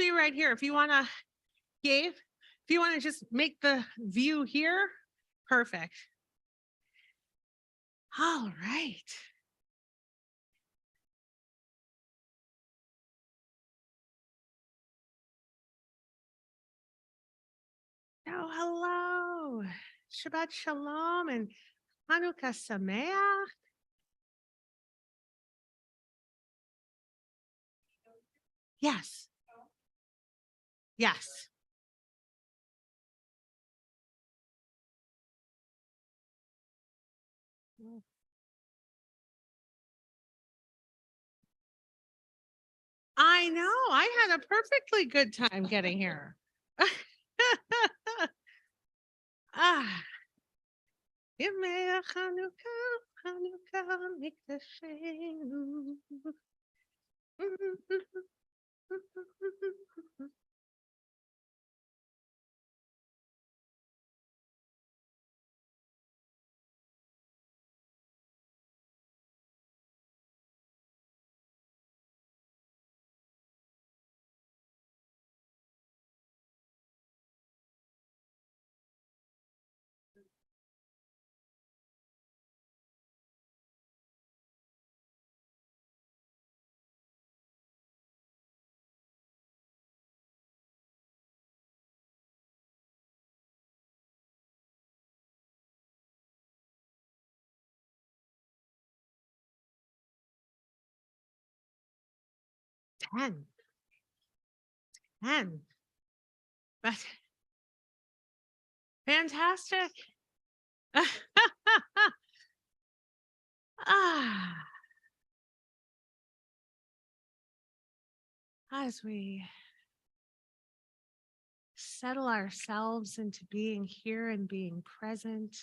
be right here. If you want to, Gabe, if you want to just make the view here, perfect. All right. Oh, hello. Shabbat Shalom and Hanukkah Sameach. Yes. Yes. I know. I had a perfectly good time getting here. Ah, Yemei Hanukkah, Hanukkah, Mikdashenu. 10. 10. But fantastic. Ah, as we settle ourselves into being here and being present,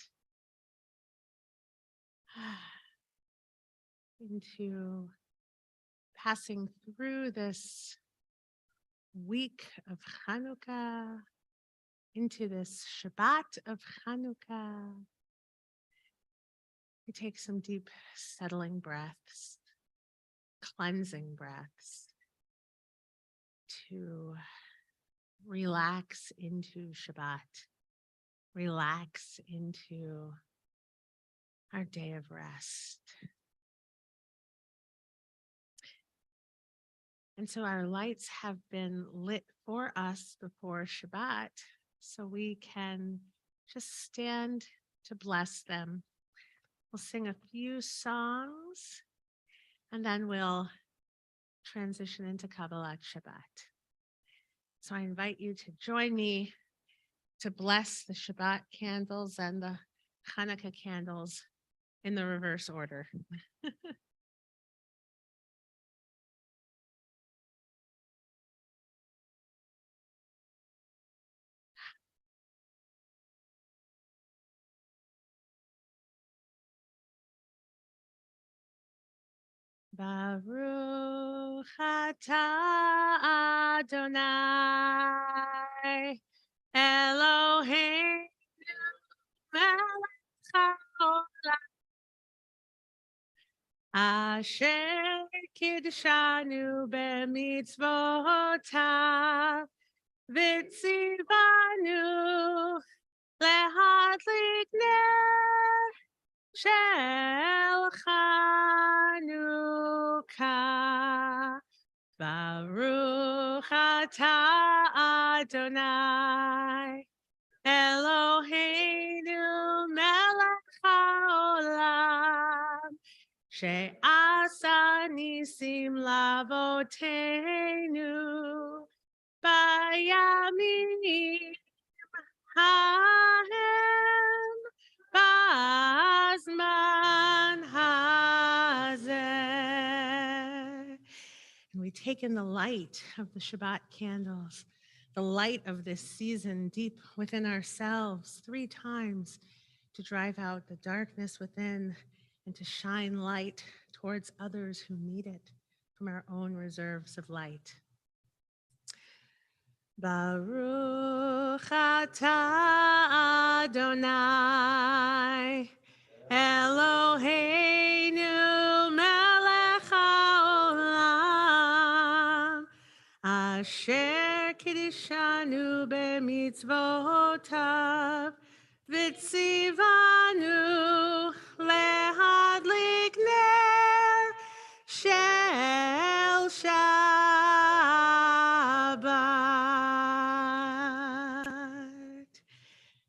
into passing through this week of Hanukkah, into this Shabbat of Hanukkah. We take some deep settling breaths, cleansing breaths to relax into Shabbat, relax into our day of rest. And so our lights have been lit for us before Shabbat, so we can just stand to bless them. We'll sing a few songs, and then we'll transition into Kabbalat Shabbat. So I invite you to join me to bless the Shabbat candles and the Hanukkah candles in the reverse order. Baruch atah Adonai Eloheinu melech haolam asher kidshanu b'mitzvotav v'tzivanu lehadlik ner shel Chanukah. Baruch atah Adonai Eloheinu melech haolam she'asa nisim lavoteinu bayamim hahem b'zman hazeh. And we take in the light of the Shabbat candles, the light of this season deep within ourselves 3 times to drive out the darkness within and to shine light towards others who need it from our own reserves of light. Baruch atah Adonai Eloheinu melech haolam asher Kiddushanu b'mitzvotav, v'tzivanu lehadlik ner shel Shabbat.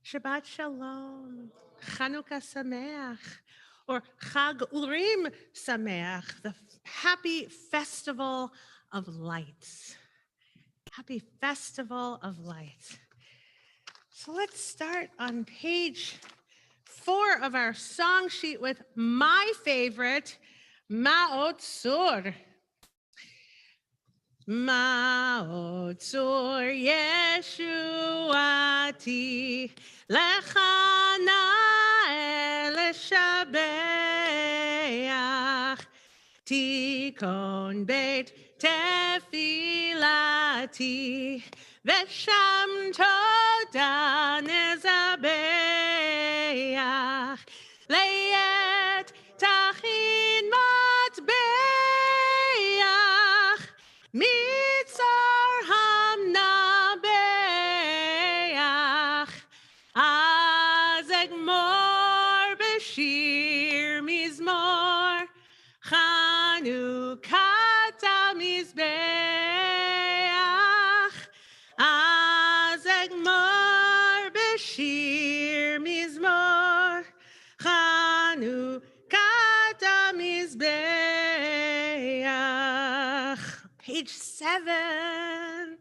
Shabbat Shalom, Chanukah Sameach, or Chag Urim Sameach, the happy festival of lights. Happy festival of lights. So let's start on page 4 of our song sheet with my favorite, Ma'ot Sur. Ma'ot Sur Yeshuati Lechana El Shabeach Tikon Beit Tefilati Vesham Toda Nezabeach Leyet Tachin Matbeach Mitzar Hamnabeach Azegmor Beshir Mizmor Chanukah Mizbeach Azegmor Beshir Mizmor Chanukah Mizbeach. Page 7.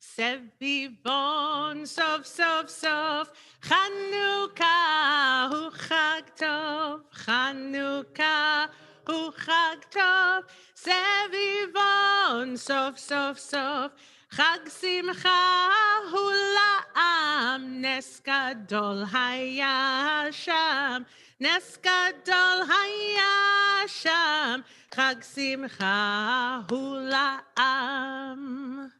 Sevivon sof sof sof Chanukah hu chag tov, Chanukah hu chag tov, Sevivon sof sof sof Chag simcha hu la'am, Nes gadol haya sham, Nes gadol haya sham, Chag simcha hu la'am.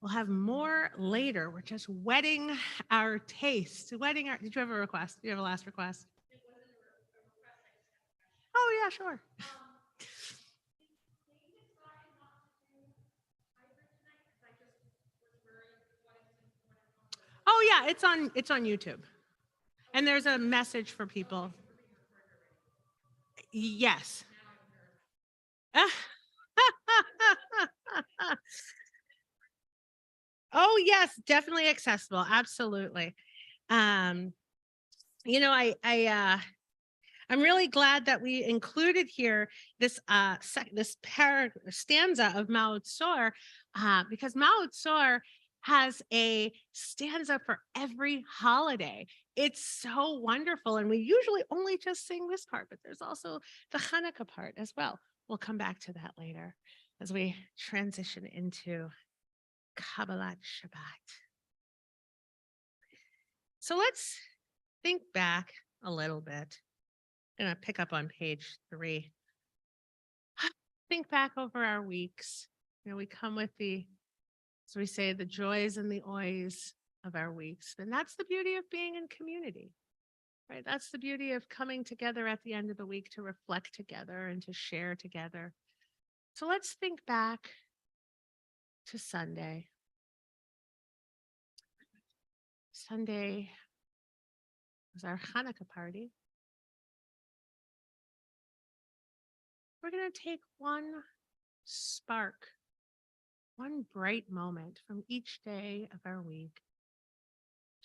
We'll have more later. We're just whetting our taste. Did you have a request? Do you have a last request? Oh, yeah, sure. Oh, yeah, it's on YouTube. And there's a message for people. Yes. Oh, yes, definitely accessible. Absolutely. I'm really glad that we included here this stanza of Ma'ot Sor, because Ma'ot Sor has a stanza for every holiday. It's so wonderful, and we usually only just sing this part, but there's also the Hanukkah part as well. We'll come back to that later as we transition into Kabbalat Shabbat. So let's think back a little bit. I'm going to pick up on page 3. Think back over our weeks. We come with as we say, the joys and the oys of our weeks. And that's the beauty of being in community, right? That's the beauty of coming together at the end of the week to reflect together and to share together. So let's think back to Sunday. Sunday was our Hanukkah party. We're going to take one spark, one bright moment from each day of our week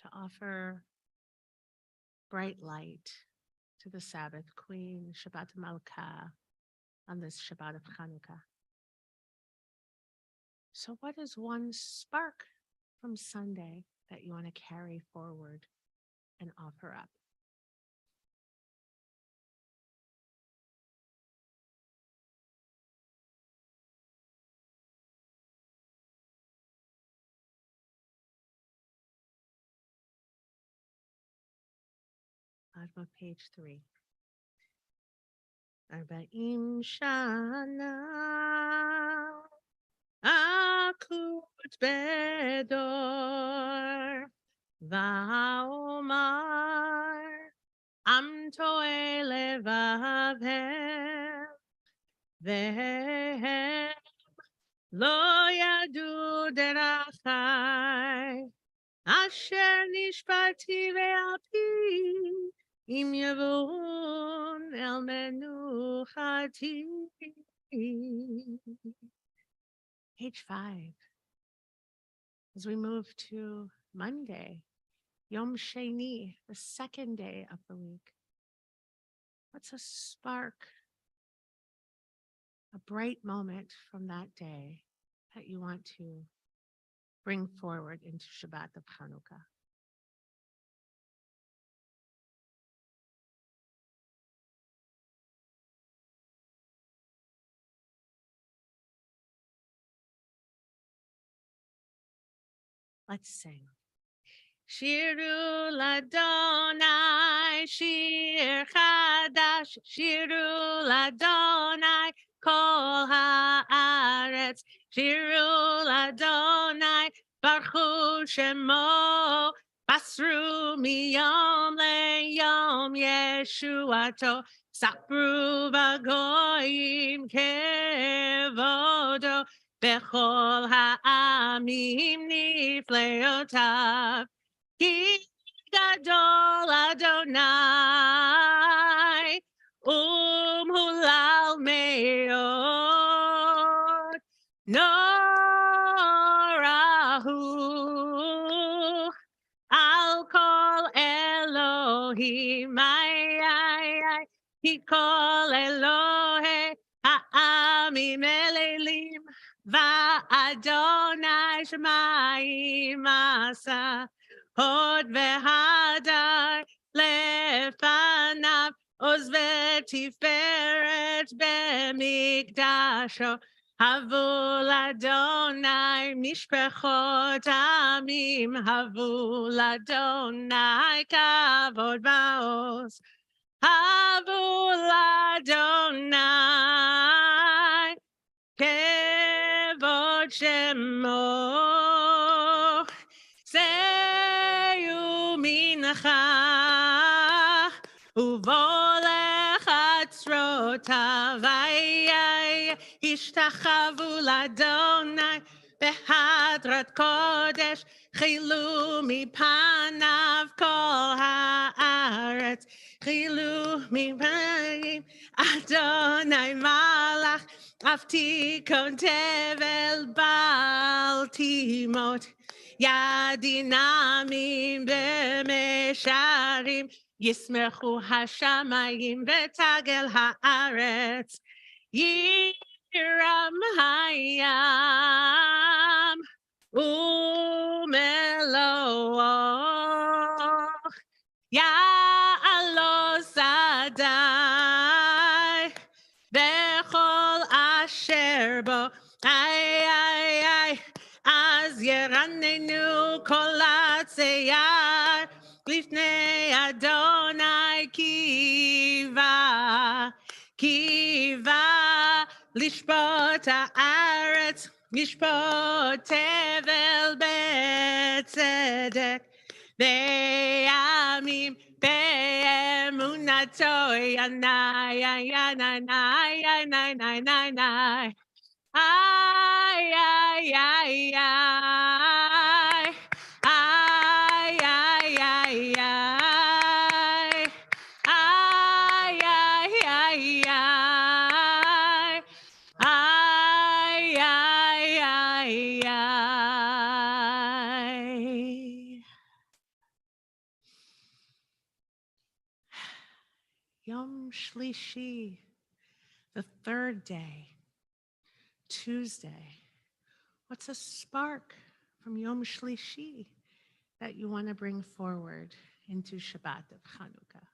to offer bright light to the Sabbath Queen, Shabbat Malkah, on this Shabbat of Hanukkah. So what is one spark from Sunday that you want to carry forward and offer up? Bottom of page 3. Arba'im shana akut bedor va'omar am to'e levavhem vehem lo yadu derach חי, אשר נשבעתי ועל פי, אם יבואון אל מנוחתי. Page 5. As we move to Monday, Yom Sheni, the second day of the week. What's a spark, a bright moment from that day that you want to bring forward into Shabbat of Hanukkah? Let's sing. Shiru Ladonai, Shir Chadash, Shiru Ladonai, Kol Haaretz, Shiru Ladonai, Baruch Shemo, Basru Miyom LeYom Yeshuato, Sapru Bagoyim Kevodo, Bechol Ha'amim Nifleotav, Ki Gadol Adonai, Hulal Meod, Norahu, I'll call Elohim, he call Elohe, Ha'amim Elelim, Va'adonai Shemaim Asa, Hod V'Hadar Lefanav, Oz V'Tiferet B'Mikdasho, Havul Adonai Mishpechot Amim, Havul Adonai Kavod Baos, Havul Adonai Kevod Shemo, Seyu Mincha Uvolech Atzrotav, Ishtachavu Ladonai Behadrat Kodesh, Chilu Mipanav Kol Haaretz, Chilu Mipanav Adonai Malach, Aftikon Tevel Bal Timot, Yadinamim B'Mesharim, Yismechu Hashamayim V'Tagel Haaretz, Yiram Hayam Umelo, Ya'alo Sadai Bechol Asher Bo, ay, Az Yeranenu Kol Atzeyar Lifnei Adonai Kiva, Kiva Lishpot Haaretz, Lishpot Tevel Betzedek, Ve'amim Be'emunato, Yanai, Yanai, Yanai, Yanai, ay, ay, ay, ay, ay, ay, ay, ay, ay, ay, ay, ay, ay, ay, ay. Yom Shlishi, the third day, Tuesday. What's a spark from Yom Shlishi that you want to bring forward into Shabbat of Hanukkah?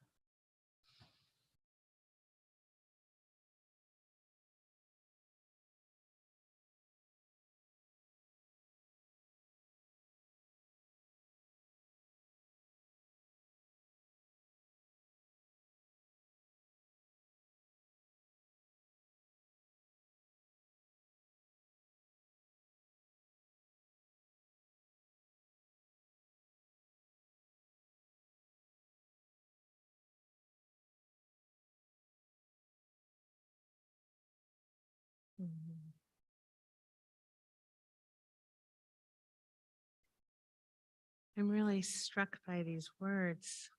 I'm really struck by these words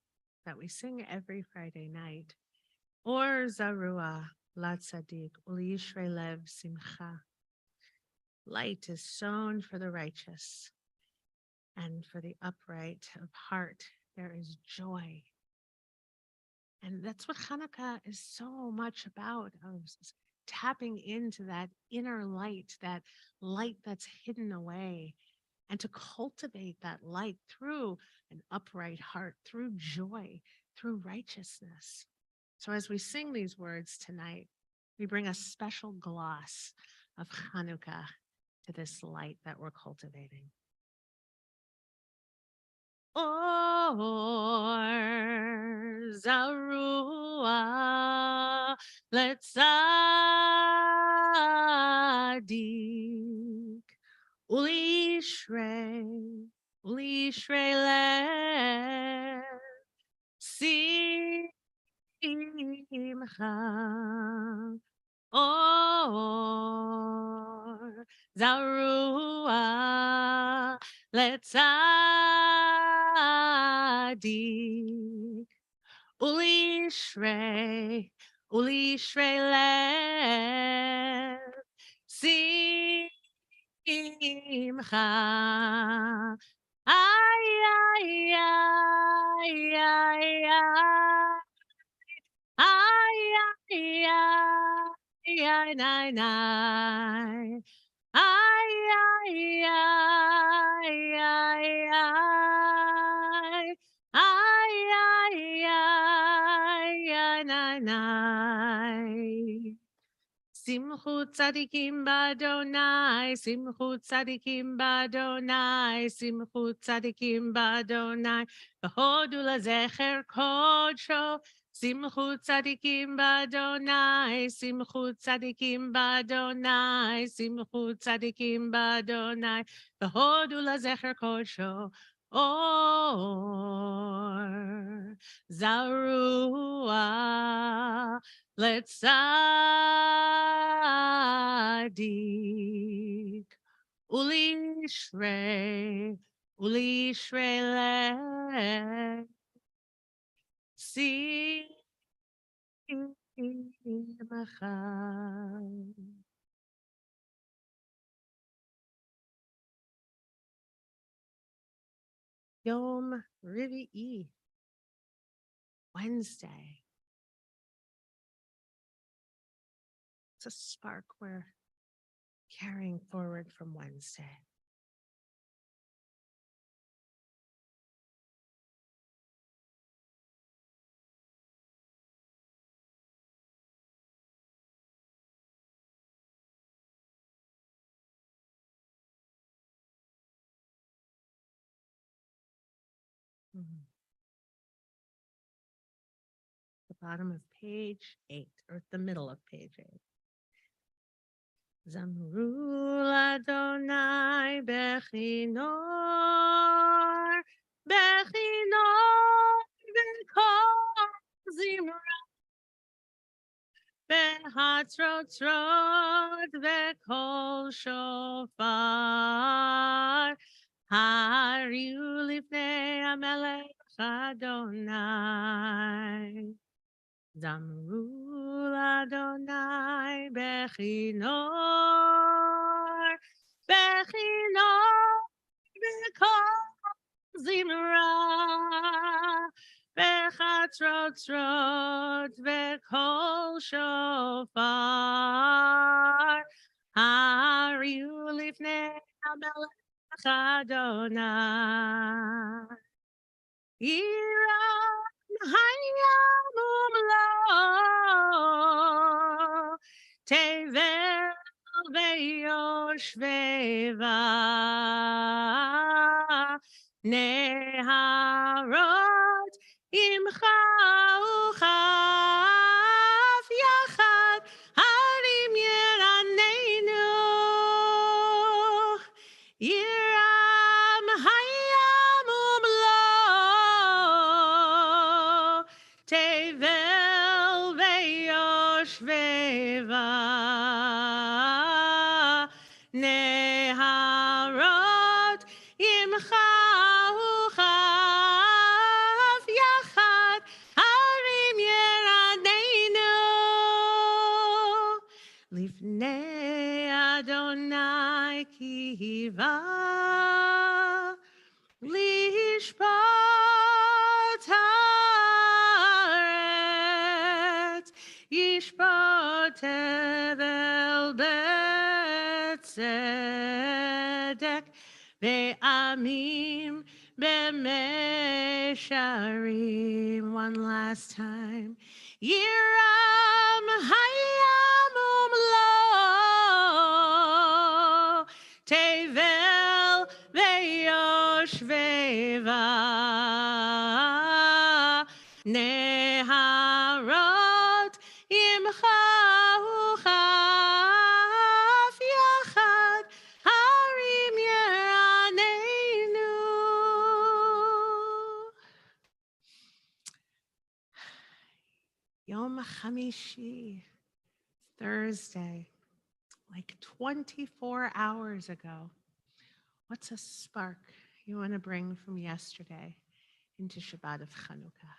that we sing every Friday night. Or Zarua La Tzadik Uli Yishrei Lev Simcha. Light is sown for the righteous, and for the upright of heart there is joy. And that's what Hanukkah is so much about, of tapping into that inner light, that light that's hidden away, and to cultivate that light through an upright heart, through joy, through righteousness. So as we sing these words tonight, we bring a special gloss of Hanukkah to this light that we're cultivating. Or Zarua Letzadik Ulishrei Ulishrei Le Simcha Or Zarua Letzadik Ulishrei Ulishrei Lev Simcha Ay ay ay ay ay ay ay ay ay nine nine ay ay ay ay ay ay ay ay ay nine nine. Simchu tzadikim b'Adonai, Simchu tzadikim b'Adonai, Simchu tzadikim b'Adonai, v'hodu lezecher kodsho. Simchu tzadikim b'Adonai, Simchu tzadikim b'Adonai, Simchu tzadikim b'Adonai, v'hodu lezecher kodsho. Or Zarua Letzadik Ulishrei Ulishrei Le Simcha. Yom Revi'i, Wednesday. It's a spark we're carrying forward from Wednesday. Mhm. The bottom of page 8, or the middle of page 8. Zamru Adonai Bechinor, Bechinor B'kol Zimra, B'hatzrotzrot B'kol Shofar, Hariu Lifnei HaMelech Adonai. Zamru Adonai Bechinor, Bechinor B'kol Zimra, B'chatzrotzrot B'kol Shofar, Hariu Lifnei HaMelech Adonai. Iram hayam umlo tevel veyoshveva neharot imcha uchaf yachad harim yeranenu Yiram hayam umlo tevel veyoshveva neharot imcha Lifnei Adonai kiva lishpat haaretz yishpat tevel betzedek ve'amim b'mesharim. One last time. Yiram hayam umlo tevel ve'yoshveva neharot imcha uchaf yachad harim yeranenu. Yom Hamishi, Thursday, like 24 hours ago. What's a spark you want to bring from yesterday into Shabbat of Chanukah?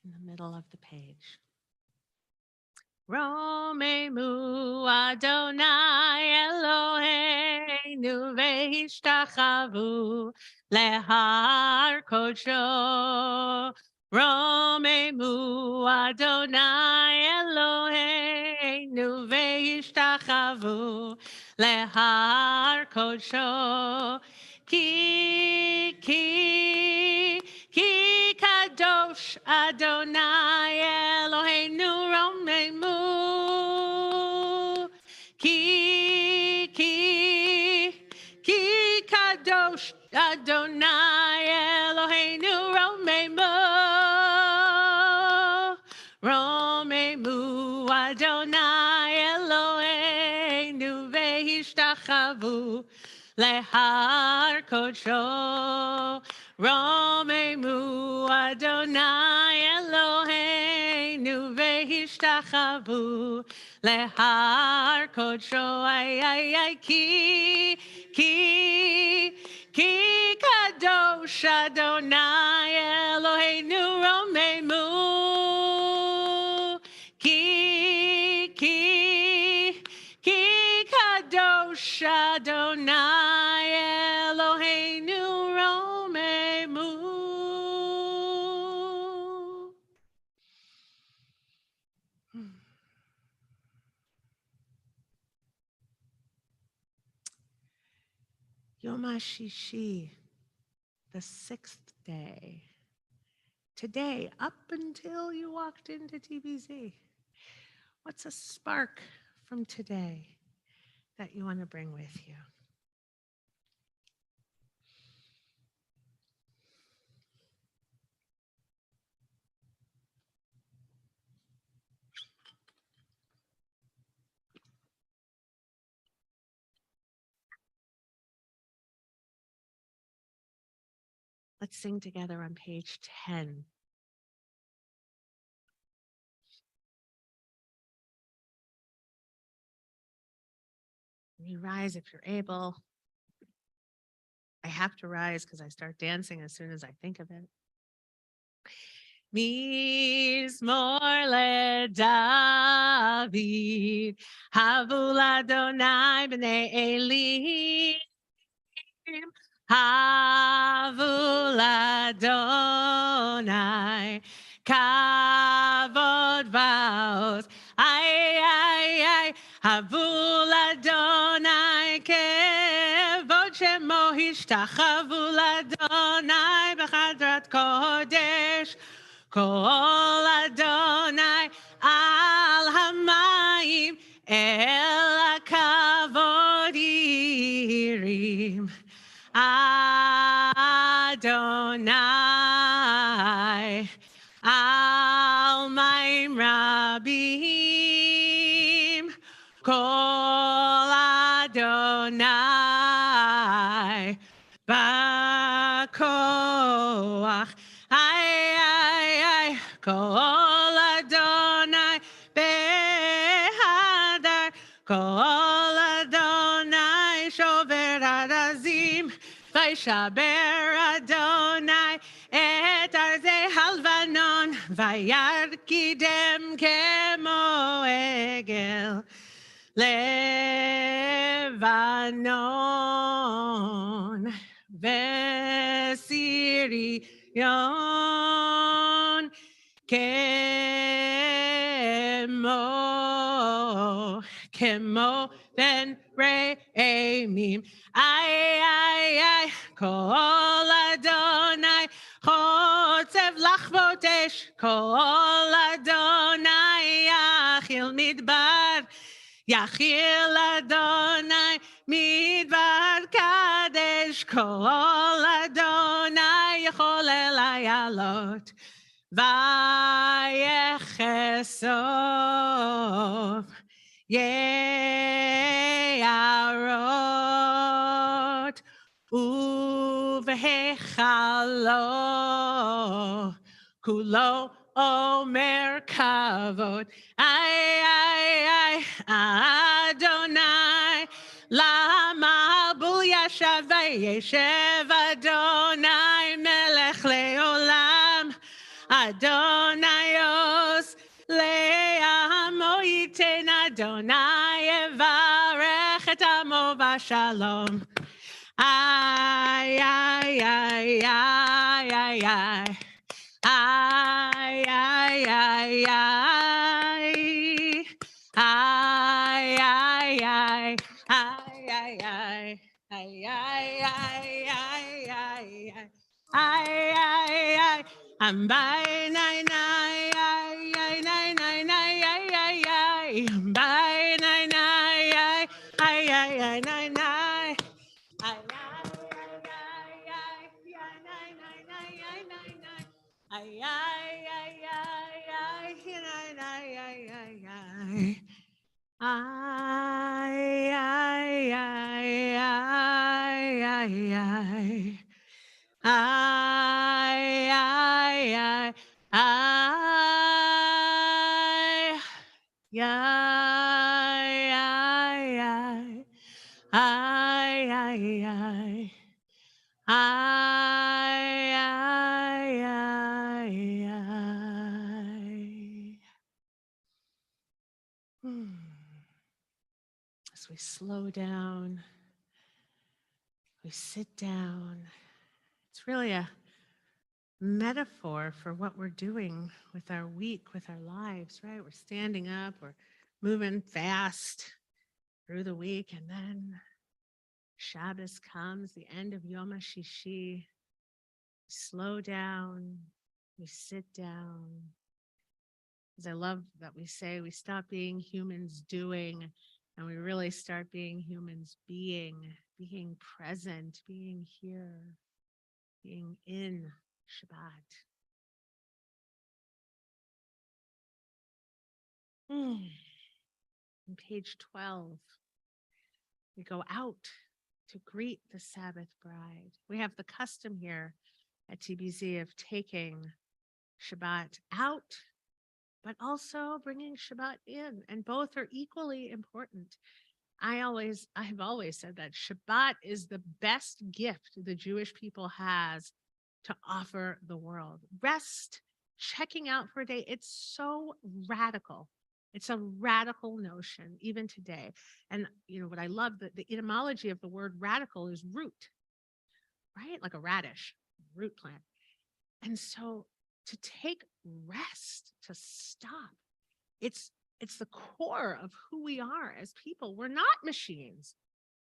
In the middle of the page. Romemu Adonai Eloheinu ve'ishtachavu lehar kodsho. Romemu Adonai Eloheinu ve'ishtachavu lehar kodsho. Ki kadosh Adonai Eloheinu romemu. Ki kadosh Adonai Eloheinu romemu. Romemu Adonai Eloheinu ve'ishtachavu lehar kodsho. Romemu Adonai Eloheinu ve'ishtachavu lehar kodsho. Ay, ki kadosh Adonai Eloheinu romemu. Ki kadosh Adonai Eloheinu romemu. Yom HaShishi, the 6th day. Today, up until you walked into TBZ, what's a spark from today that you want to bring with you? Let's sing together on page 10. You rise if you're able. I have to rise because I start dancing as soon as I think of it. Mizmor leDavid, Havul Adonai b'nei Eli. Havul Adonai, kavod vaos. Ay, Havul Adonai, kevod shemo hishtachavu Adonai b'chadrat kodesh. Kol Adonai al hamayim el hakavod yirim. Adonai al mayim rabim. Kol Adonai b'koach. Kol Adonai behadar. Kol Adonai shover arazim, Vaishaber Adonai et arzei halvanon, Vayarkidem kemo egel Levanon, Vesirion Kemo ben re'emim. Ay, kol Adonai, chotzev lachvot esh, kol Adonai, yachil midbar, yachil Adonai, midbar kadesh, kol Adonai, yachol el ayalot. Vayechesov Yearot Uvehechalo Kulo Omer Kavod Ay Adonai Lama Bul Yashav Vayeshev Adonai Melech Leolam Adonaios le'amo yiten Adonai evarech et amo v'shalom. Ay. I'm by nine, by nine, As we slow down, we sit down. It's really a metaphor for what we're doing with our week, with our lives, right? We're standing up, we're moving fast through the week, and then Shabbos comes, the end of Yom HaShishi. We slow down, we sit down. Because I love that we say we stop being humans doing, and we really start being humans being present, being here, being in Shabbat. On page 12, we go out to greet the Sabbath bride. We have the custom here at TBZ of taking Shabbat out, but also bringing Shabbat in, and both are equally important. I have always said that Shabbat is the best gift the Jewish people has to offer the world. Rest, checking out for a day, it's so radical. It's a radical notion, even today. And what I love, the etymology of the word radical is root, right? Like a radish, root plant. And so to take rest, to stop, it's the core of who we are as people. We're not machines.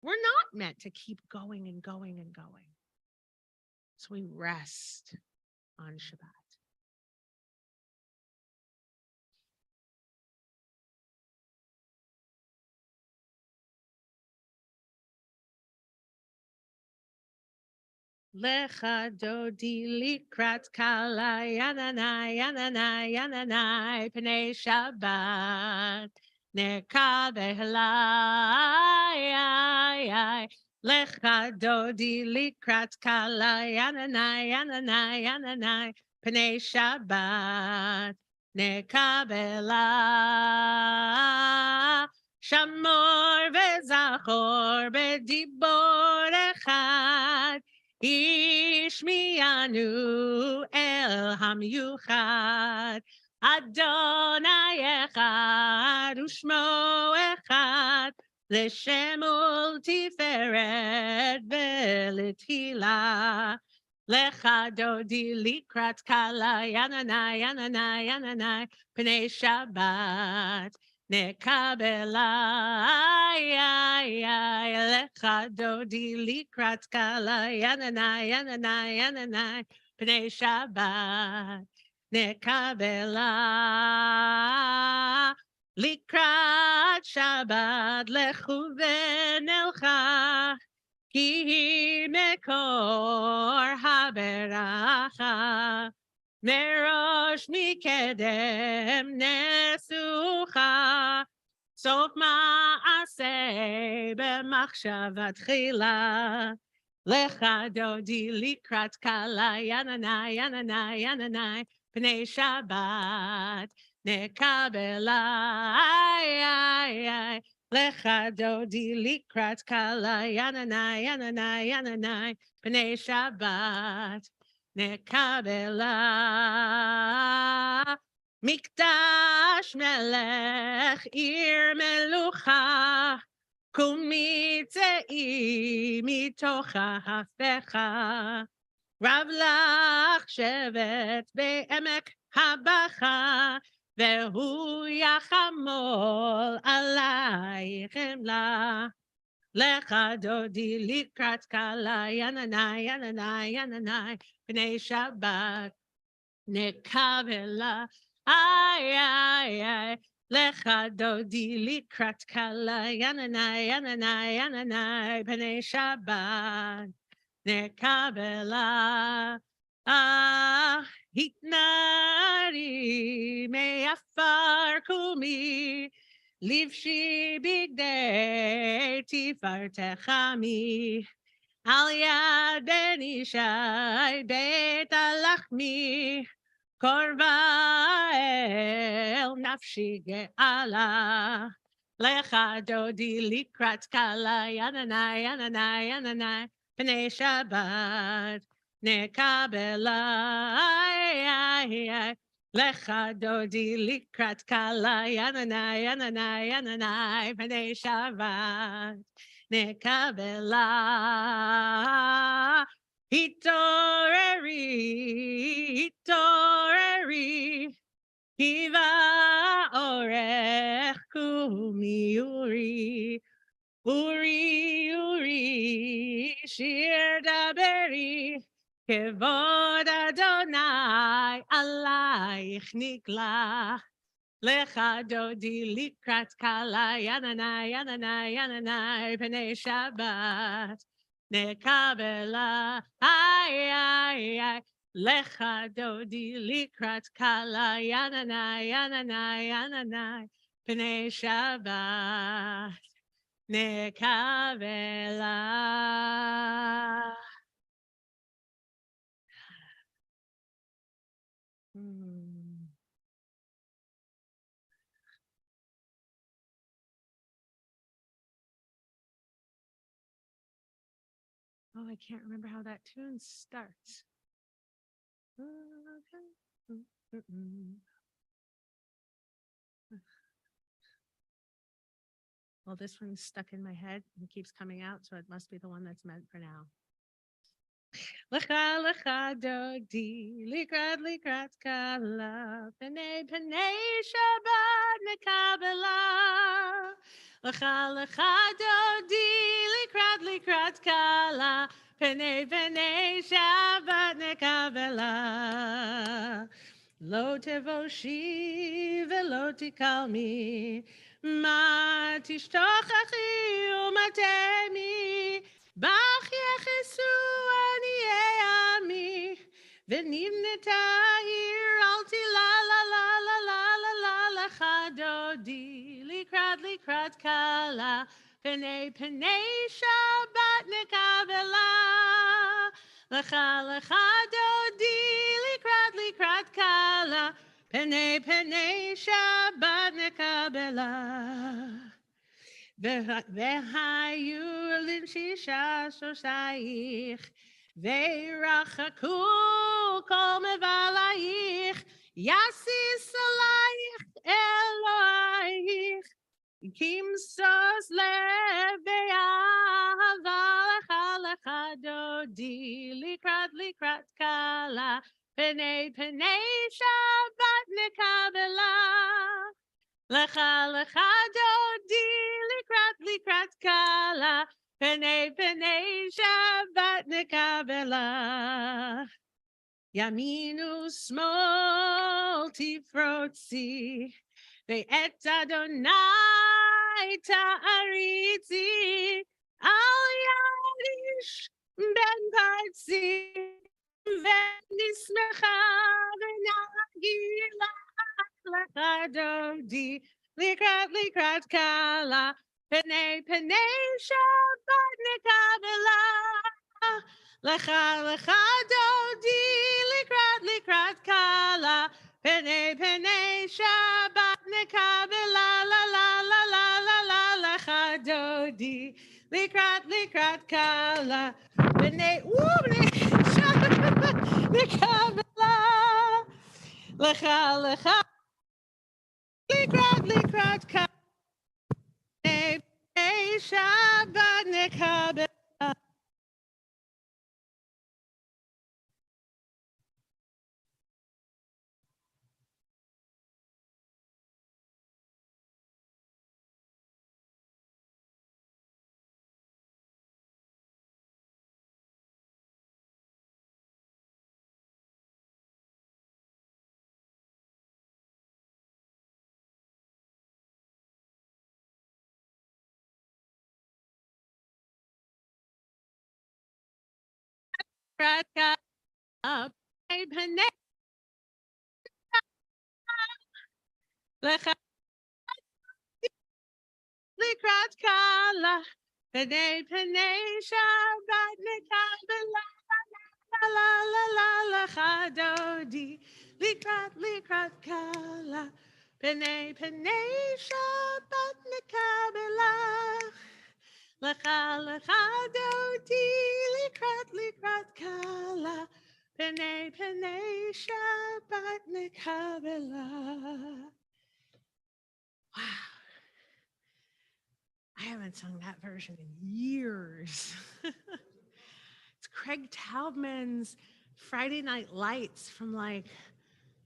We're not meant to keep going and going and going. So we rest on Shabbat. Lecha dodi likrat kala yananai pnei Shabbat neka behlai lecha dodi likrat kala yananai pnei Shabbat neka behlai שמור וזכור בדיבור אחד, השמיענו אל המיוחד. אדוני אחד ושמו אחד, לשם ולתפארת ולתהילה. לך דודי לקראת קלה, ינני ינני ינני, פני שבת נקבלה. לך דודי לקראת קלה, ינני ינני ינני, פני שבת נקבלה. לקראת שבת לכו ונלכה, כי היא מקור הברכה. מראש מקדם נסוכה, סוף מעשה במחשבה תחילה. לך דודי לקראת קלה, ינני ינני ינני, פני שבת נקבלה. לך דודי לקראת קלה, ינני ינני ינני, פני שבת נקבלה. מקדש מלך עיר מלוכה, קומי צאי מתוך ההפכה. רב לך שבט בעמק הבכה, והוא יחמול עלייך חמלה. לך דודי לקראת קלה, ינני ינני ינני, פני שבת נקבלה. לך דודי לקראת קלה, ינני ינני ינני, פני שבת נקבלה. התנערי מעפר קומי, לבשי בגדי תפארתך עמי. על יד בן ישי בית הלחמי, קרבה אל נפשי גאלה. לך דודי לקראת קלה, ינני ינני ינני, פני שבת נקבלה. לך דודי לקראת קלה, ינני ינני ינני, פני שבת נקבלה. התעוררי, התעוררי, כי באורך קומי אורי. אורי, אורי, שיר דברי, כבוד אדוני עלייך נגלה. לך דודי לקראת קלה, ינני ינני ינני, פני שבת נקבלה. לך דודי לקראת קלה, ינני ינני ינני, פני שבת נקבלה. Oh, I can't remember how that tune starts. Well, this one's stuck in my head and keeps coming out, so it must be the one that's meant for now. Lecha lecha dodi, likrat kala, pene shabbat nekabela. Lecha lecha dodi, likrat kala, pene shabbat nekabela. Lo tevoshi velo tikalmi, ma tishtochachi umatemi. Bach yechesu aniei ami, v'nimneta hir alti la la la la la la la lecha dodi, likrat kala, penei shabbat nekabela. Lecha dodi, likrat kala, penei shabbat nekabela. והיו לשישה שושייך, ורחקו כל מבלייך, יסיס עלייך אלוהיך, כמסוס לב ואהבה לך דודי, לקראת קלה, פני שבת נקבלה. לך דודי, לקראת קלה, פני שבת נקבלה. ימין ושמאל תפרוצי, ואת אדוני תעריצי, אל יד איש בן פרצי, ונשמחה ונגילה. לך דודי, לקראת קלה, פני שבת נקבלה. לך דודי, לקראת קלה, פני שבת נקבלה. לה לה לה לה לה לה. לך דודי, לקראת קלה, פני שבת נקבלה. לך לקראת קלה, פני שבת נקבלה. לך לקראת קלה, פני שבת נקבלה. לה לה לה. לך דודי, לקראת קלה, פני שבת נקבלה. לך דודי, לקראת קלה, פני שבת נקבלה. Wow. I haven't sung that version in years. It's Craig Taubman's Friday Night Lights from like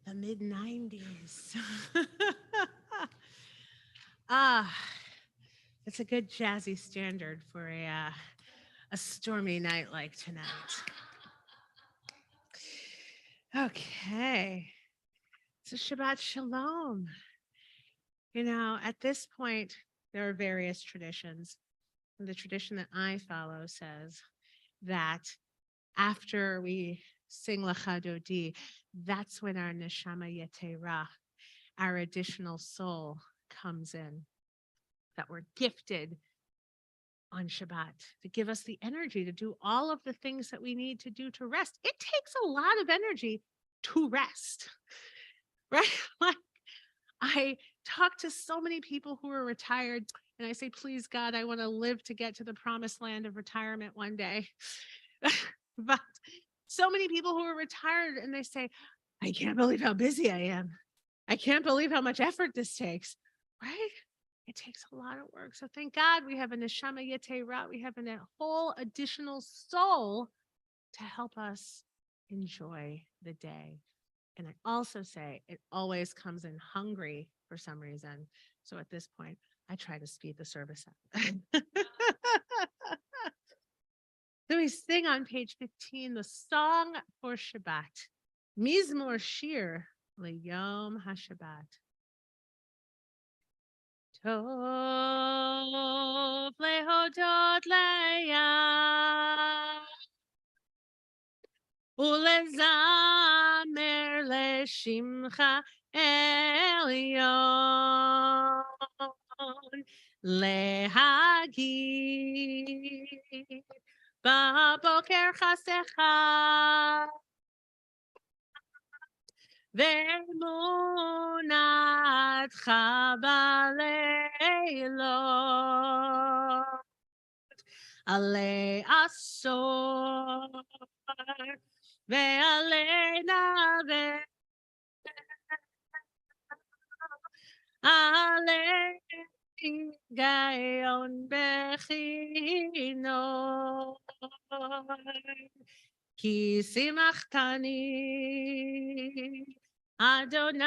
the mid-90s. It's a good jazzy standard for a stormy night like tonight. Okay, so Shabbat Shalom. You know, at this point, there are various traditions. And the tradition that I follow says that after we sing Lecha Dodi, that's when our Neshama Yetera, our additional soul, comes in, that we're gifted on Shabbat to give us the energy to do all of the things that we need to do to rest. It takes a lot of energy to rest, right? Like, I talk to so many people who are retired, and I say, please, God, I want to live to get to the promised land of retirement one day. But so many people who are retired, and they say, I can't believe how busy I am. I can't believe how much effort this takes, right? It takes a lot of work. So thank God we have a Neshama Yetera. We have a whole additional soul to help us enjoy the day. And I also say it always comes in hungry for some reason. So at this point, I try to speed the service up. So we sing on page 15, the song for Shabbat. Mizmor Shir L'Yom HaShabbat. Tov lehodot le'yam ולזמר לשמך עליון, להגיד בבוקר חסדך ואמונתך בלב, Lord, עלי עשור, ועלנה ועלי היגיון בחינו, כי שימחתני אדוני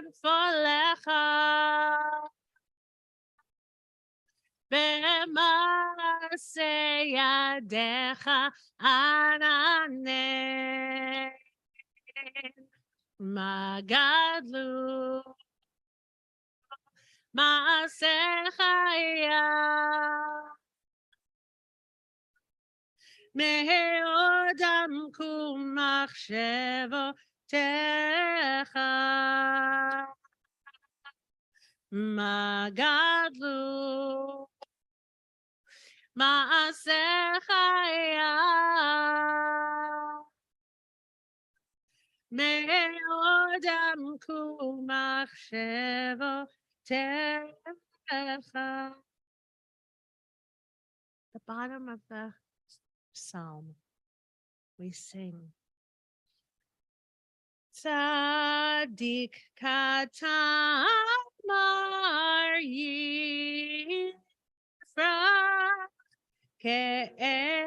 בפועלך, במעשה ידיך אנענה, מה גדלו מעשיך היה, מאוד עמקו מחשבותיך, מה גדלו מעשיך היה, מאוד עמקו מחשבותיך. The bottom of the psalm, we sing, Tzadik katan mar yifrach, ke'erez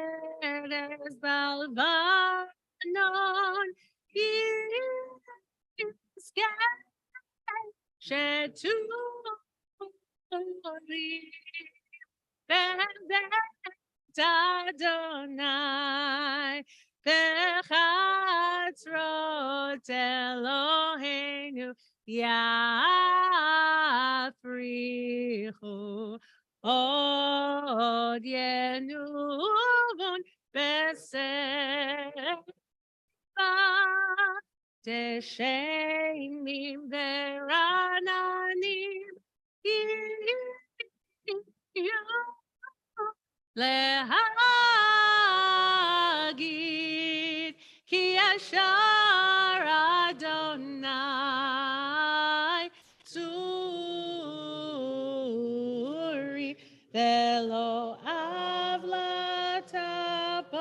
balvanon yizkeh, sheturi be'emet Adonai bechatzrot Eloheinu yafrichu od yenuvon besefa teshenim verananim להגיד כי ישר אדוני צורי ולא עוולת בו.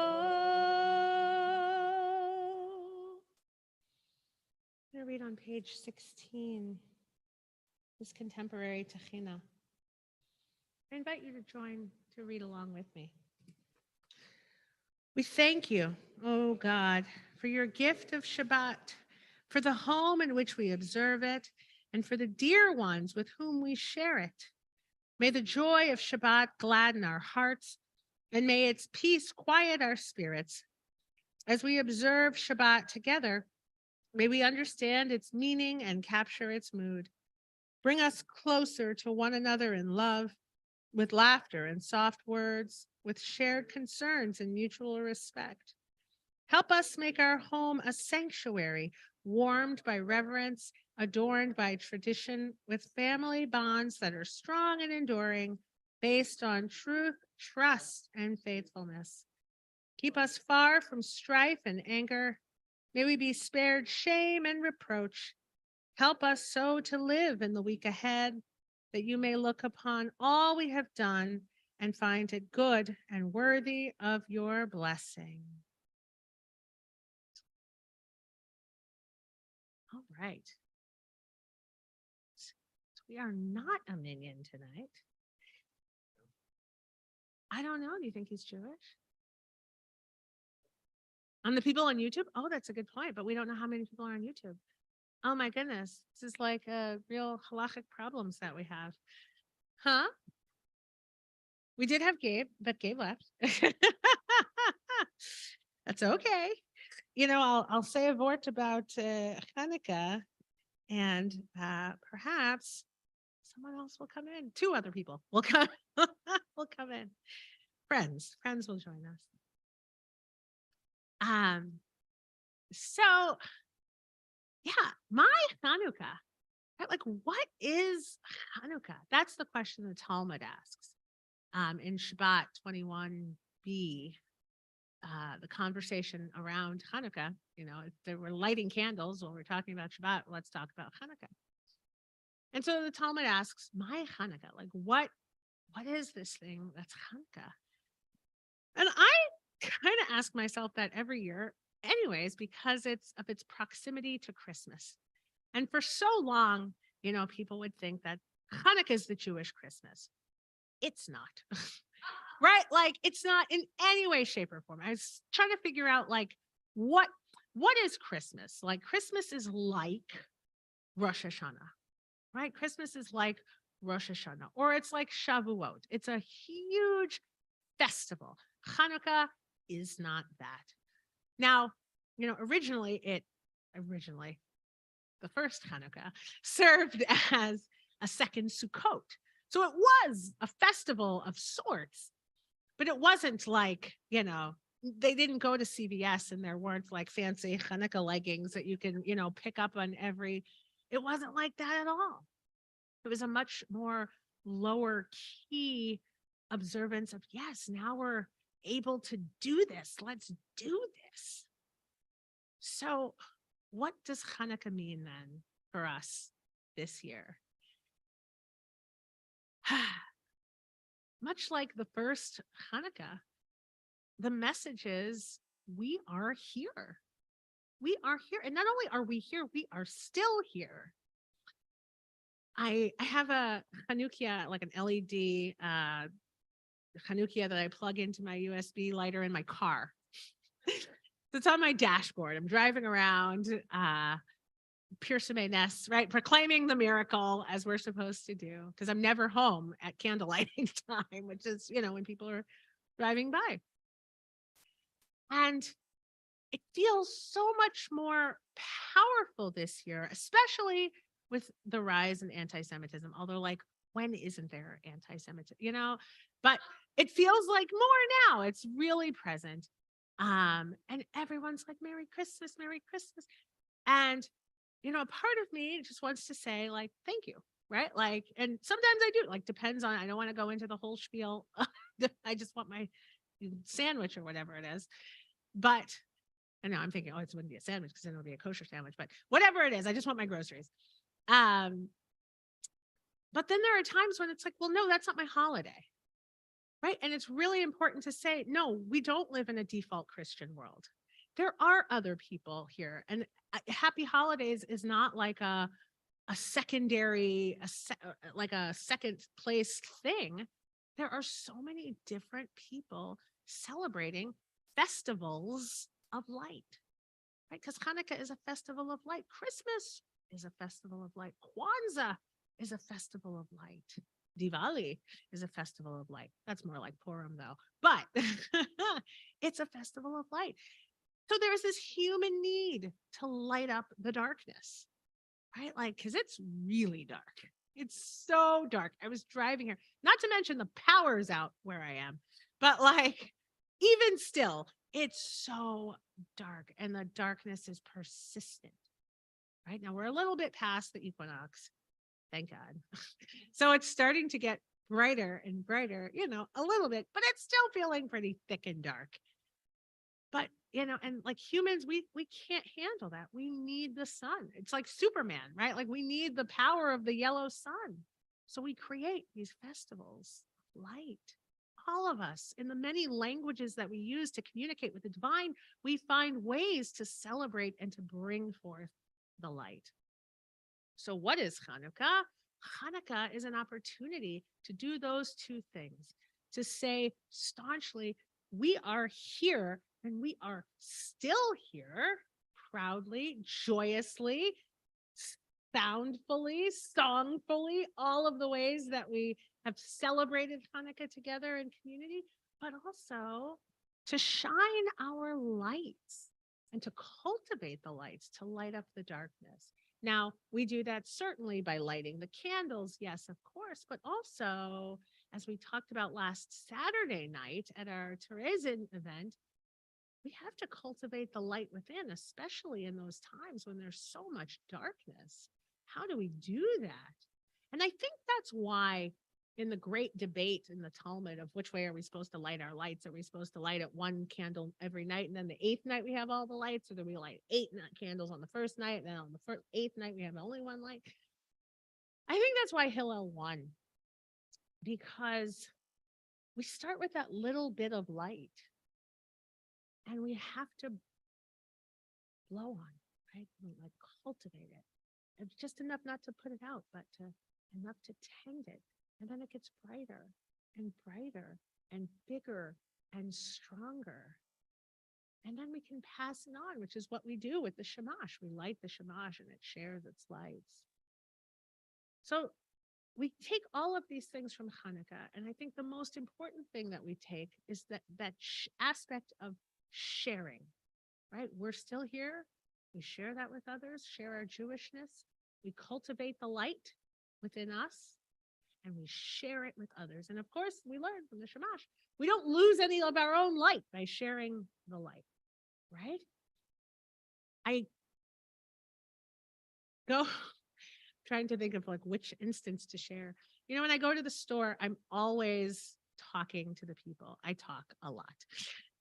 I'm going to read on page 16, this contemporary Techina. I invite you to join to read along with me. We thank you, O God, for your gift of Shabbat, for the home in which we observe it, and for the dear ones with whom we share it. May the joy of Shabbat gladden our hearts, and may its peace quiet our spirits. As we observe Shabbat together, may we understand its meaning and capture its mood. Bring us closer to one another in love, with laughter and soft words, with shared concerns and mutual respect. Help us make our home a sanctuary, warmed by reverence, adorned by tradition, with family bonds that are strong and enduring, based on truth, trust, and faithfulness. Keep us far from strife and anger. May we be spared shame and reproach. Help us so to live in the week ahead, that you may look upon all we have done and find it good and worthy of your blessing. All right. So we are not a minion tonight. I don't know. Do you think he's Jewish? On the people on YouTube? Oh, that's a good point, but we don't know how many people are on YouTube. Oh my goodness. This is like a real halachic problems that we have. Huh? We did have Gabe, but Gabe left. That's okay. You know, I'll say a word about Hanukkah, and perhaps someone else will come in. Two other people will come will come in. Friends will join us. So yeah, my Hanukkah. Like, what is Hanukkah? That's the question the Talmud asks. In Shabbat 21b, the conversation around Hanukkah, you know, if they were lighting candles while we're talking about Shabbat, let's talk about Hanukkah. And so the Talmud asks, my Hanukkah, like what is this thing that's Hanukkah? And I kind of ask myself that every year, anyways, because it's of its proximity to Christmas. And for so long, people would think that Hanukkah is the Jewish Christmas. It's not, right? Like it's not in any way, shape, or form. I was trying to figure out like what is Christmas? Like Christmas is like Rosh Hashanah, right? Christmas is like Rosh Hashanah, or it's like Shavuot. It's a huge festival. Hanukkah is not that. Now, originally, the first Hanukkah served as a second Sukkot. So it was a festival of sorts, but it wasn't like, they didn't go to CVS and there weren't like fancy Hanukkah leggings that you can, pick up on it wasn't like that at all. It was a much more lower key observance of, yes, now we're able to do this. Let's do this. So what does Hanukkah mean then for us this year? Much like the first Hanukkah, the message is we are here. We are here. And not only are we here, we are still here. I have a Hanukkah, like an LED Hanukkah that I plug into my USB lighter in my car. It's on my dashboard. I'm driving around Pierce Ness, right? Proclaiming the miracle as we're supposed to do, because I'm never home at candlelighting time, which is, when people are driving by. And it feels so much more powerful this year, especially with the rise in anti-Semitism. Although, like, when isn't there anti-Semitism, but it feels like more now. It's really present. And everyone's like, Merry Christmas, Merry Christmas. And, a part of me just wants to say, like, thank you, right? Like, and sometimes I do, like, depends on, I don't want to go into the whole spiel. I just want my sandwich or whatever it is. But, and now I'm thinking, oh, it wouldn't be a sandwich because then it'll be a kosher sandwich, but whatever it is, I just want my groceries. But then there are times when it's like, well, no, that's not my holiday. Right. And it's really important to say, no, we don't live in a default Christian world. There are other people here. And happy holidays is not like a secondary, like a second place thing. There are so many different people celebrating festivals of light, right? Because Hanukkah is a festival of light. Christmas is a festival of light. Kwanzaa is a festival of light. Diwali is a festival of light. That's more like Purim, though. But it's a festival of light. So there's this human need to light up the darkness, right? Like, because it's really dark. It's so dark. I was driving here, not to mention the power's out where I am, but like, even still, it's so dark and the darkness is persistent. Right now, we're a little bit past the equinox. Thank God. So it's starting to get brighter and brighter, a little bit, but it's still feeling pretty thick and dark. But, and like humans, we can't handle that. We need the sun. It's like Superman, right? Like we need the power of the yellow sun. So we create these festivals of light. All of us, in the many languages that we use to communicate with the divine, we find ways to celebrate and to bring forth the light. So what is Hanukkah? Hanukkah is an opportunity to do those two things, to say staunchly, we are here and we are still here, proudly, joyously, soundfully, songfully, all of the ways that we have celebrated Hanukkah together in community, but also to shine our lights and to cultivate the lights, to light up the darkness. Now, we do that certainly by lighting the candles, yes, of course, but also, as we talked about last Saturday night at our Theresian event, we have to cultivate the light within, especially in those times when there's so much darkness. How do we do that? And I think that's why in the great debate in the Talmud of which way are we supposed to light our lights? Are we supposed to light at one candle every night and then the eighth night we have all the lights? Or do we light 8 candles on the first night and then on the eighth night we have only one light? I think that's why Hillel won, because we start with that little bit of light and we have to blow on, right? We like cultivate it. It's just enough not to put it out, but enough to tend it. And then it gets brighter and brighter and bigger and stronger. And then we can pass it on, which is what we do with the shamash. We light the shamash and it shares its lights. So we take all of these things from Hanukkah, and I think the most important thing that we take is that aspect of sharing, right? We're still here. We share that with others, share our Jewishness. We cultivate the light within us, and we share it with others. And of course, we learn from the Shamash. We don't lose any of our own light by sharing the light, right? I go trying to think of like which instance to share. You know, when I go to the store, I'm always talking to the people. I talk a lot,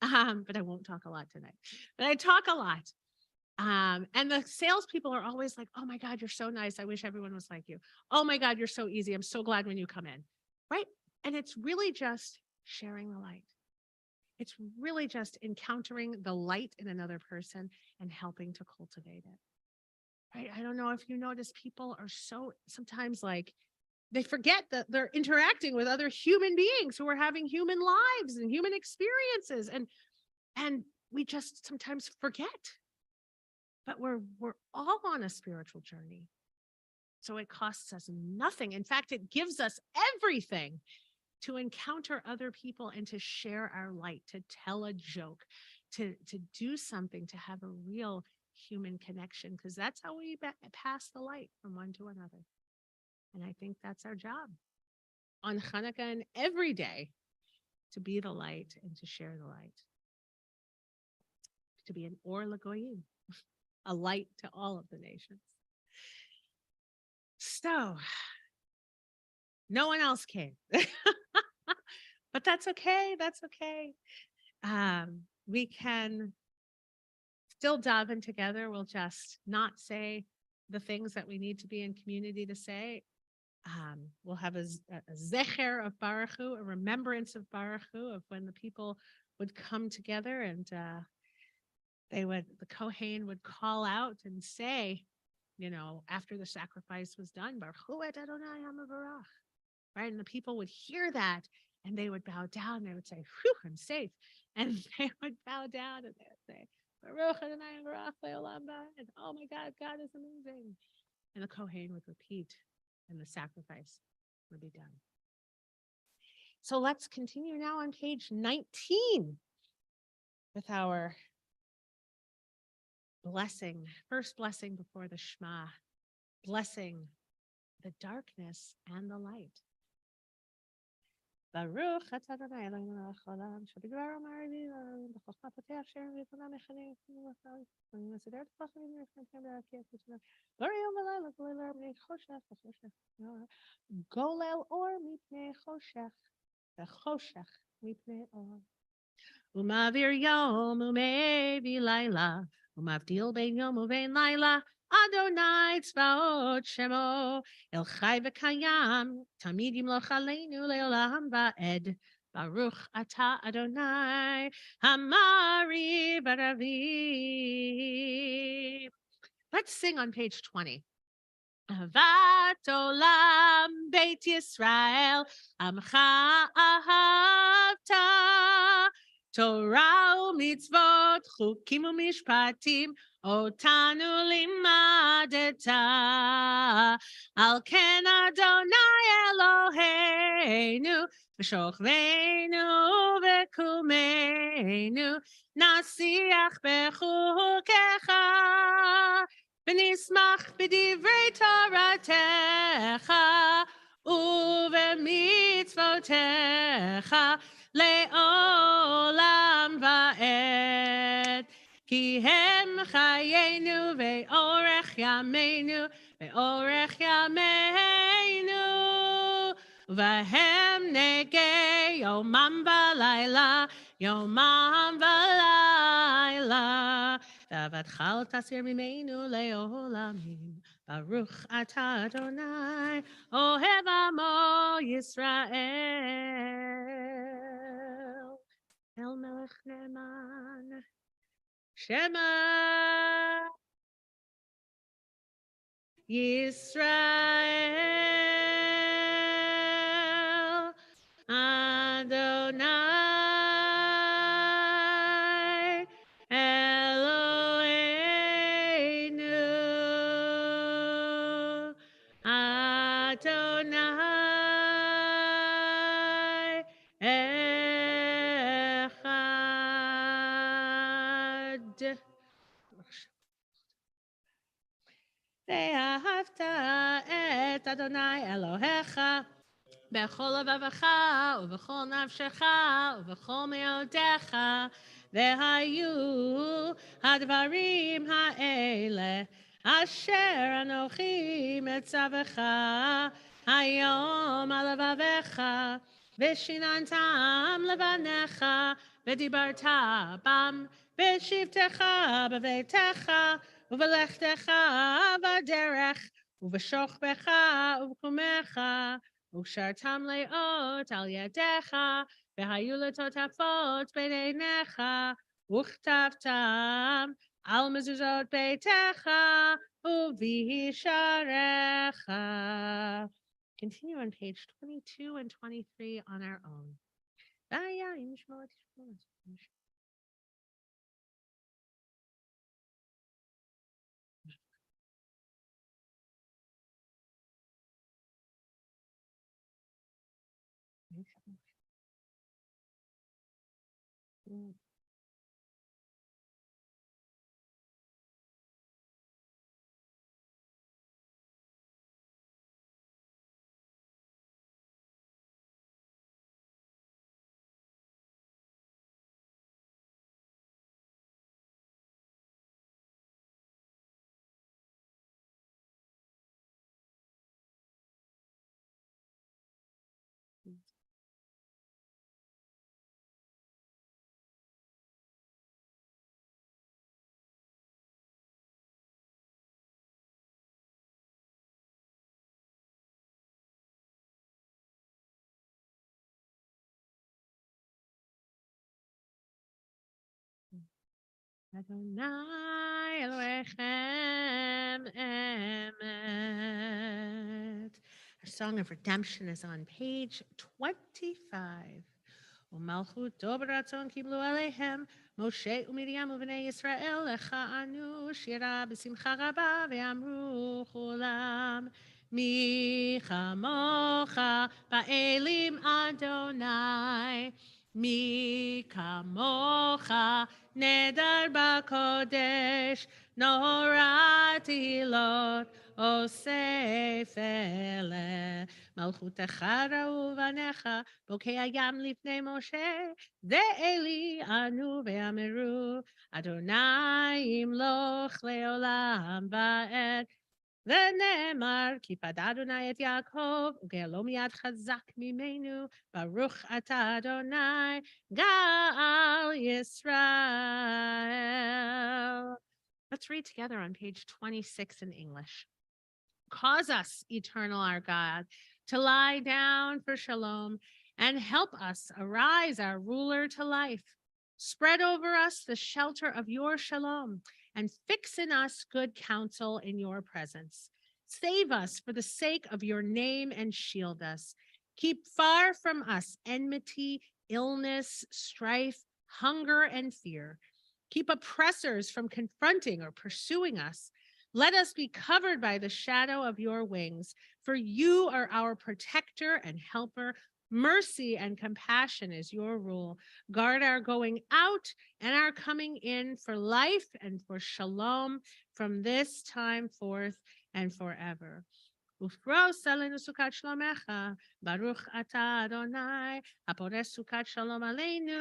but I won't talk a lot tonight. But I talk a lot. And the salespeople are always like, oh my God, you're so nice. I wish everyone was like you. Oh my God, you're so easy. I'm so glad when you come in, right? And it's really just sharing the light. It's really just encountering the light in another person and helping to cultivate it. Right? I don't know if you notice, people are so sometimes like they forget that they're interacting with other human beings who are having human lives and human experiences. And we just sometimes forget. But we're all on a spiritual journey. So it costs us nothing. In fact, it gives us everything to encounter other people and to share our light, to tell a joke, to do something, to have a real human connection, because that's how we pass the light from one to another. And I think that's our job on Hanukkah and every day, to be the light and to share the light, to be an or lagoyim, a light to all of the nations. So no one else came, but that's okay. That's okay. We can still daven together. We'll just not say the things that we need to be in community to say. We'll have a zecher of Baruch Hu, a remembrance of Baruch Hu, of when the people would come together and the Kohen would call out and say, you know, after the sacrifice was done, Baruch Hu et Adonai HaMevorach, right? And the people would hear that and they would bow down. They would say, whew, I'm safe. And they would bow down and they would say, Baruch Adonai HaMevorach le'olam va'ed. And oh my God, God is amazing. And the Kohen would repeat and the sacrifice would be done. So let's continue now on page 19 with our blessing, first blessing before the Shema, blessing the darkness and the light. Baruch atah Adonai Eloheinu melech haolam, שבדברו מערבי בחוכמה פותח שערים ויתונה מכנה ומסדר את החכמים לפניכם להכיר את השם. לא יום ולילה גולל אור מפני חושך וחושך. גולל אור מפני חושך וחושך מפני אור. ומעביר יום ומביא לילה. ומבדיל בין יום ובין לילה, אדוני צבאות שמו, אל חי וקיים, תמיד ימלוך עלינו לעולם ועד. Baruch atah Adonai, Hamari Baravi. Let's sing on page 20. Avat olam Beit Yisrael, Amcha ahavta. Torah u'mitzvot, chukim u'mishpatim, otanu limadeta. Al ken Adonai Eloheinu, v'shochveinu v'kumeinu, nasiach bechukecha, v'nismach b'divrei Toratecha, ובמצוותיך לעולם ועד. כי הם חיינו ואורך ימינו, ואורך ימינו, והם נגי יומם ולילה, יומם ולילה. ואהבתך לא תסיר ממנו לעולמים. ברוך אתה אדוני, אוהב עמו ישראל. אל מלך נאמן, שמע Yisrael, Adonai, Eloheinu, Adonai, Echad. ואהבת את אדוני אלוהיך בכל לבבך ובכל נפשך ובכל מאודיך, והיו הדברים האלה אשר אנוכי מצווך היום על לבביך, ושיננתם לבניך, ודיברת בם בשבתך בביתך, ובלכתך בדרך, ובשוכבך ובקומך, וקשרתם לאות על ידיך, והיו לטוטפות בין עיניך, וכתבתם על מזוזות ביתך ובישעריך. Continue on page 22 and 23 on our own. Adonai Elohechem Emet. Our song of redemption is on page 25. ומלכותו ברצון קיבלו עליהם משה ומרים ובני ישראל לך ענו שירה בשמחה רבה ואמרו כולם מי כמוך באלים אדוני מי כמוך נדר בקודש נורא תהילות עושה פלא מלכותך ראו בניך בוקע ים לפני משה זה אלי ענו ואמרו אדוני ימלוך לעולם ועד ונאמר כי פדה אדוני את יעקב וגאלו מיד חזק ממנו ברוך אתה אדוני גאל ישראל. Let's read together on page 26 in English. Cause us, eternal our God, to lie down for shalom, and help us arise our ruler to life. Spread over us the shelter of your shalom, and fix in us good counsel in your presence. Save us for the sake of your name and shield us. Keep far from us enmity, illness, strife, hunger, and fear. Keep oppressors from confronting or pursuing us. Let us be covered by the shadow of your wings, for you are our protector and helper. Mercy and compassion is your rule. Guard our going out and our coming in for life and for shalom from this time forth and forever. ופרוס עלינו סוכת שלומך, ברוך אתה אדוני, הפורס סוכת שלום עלינו,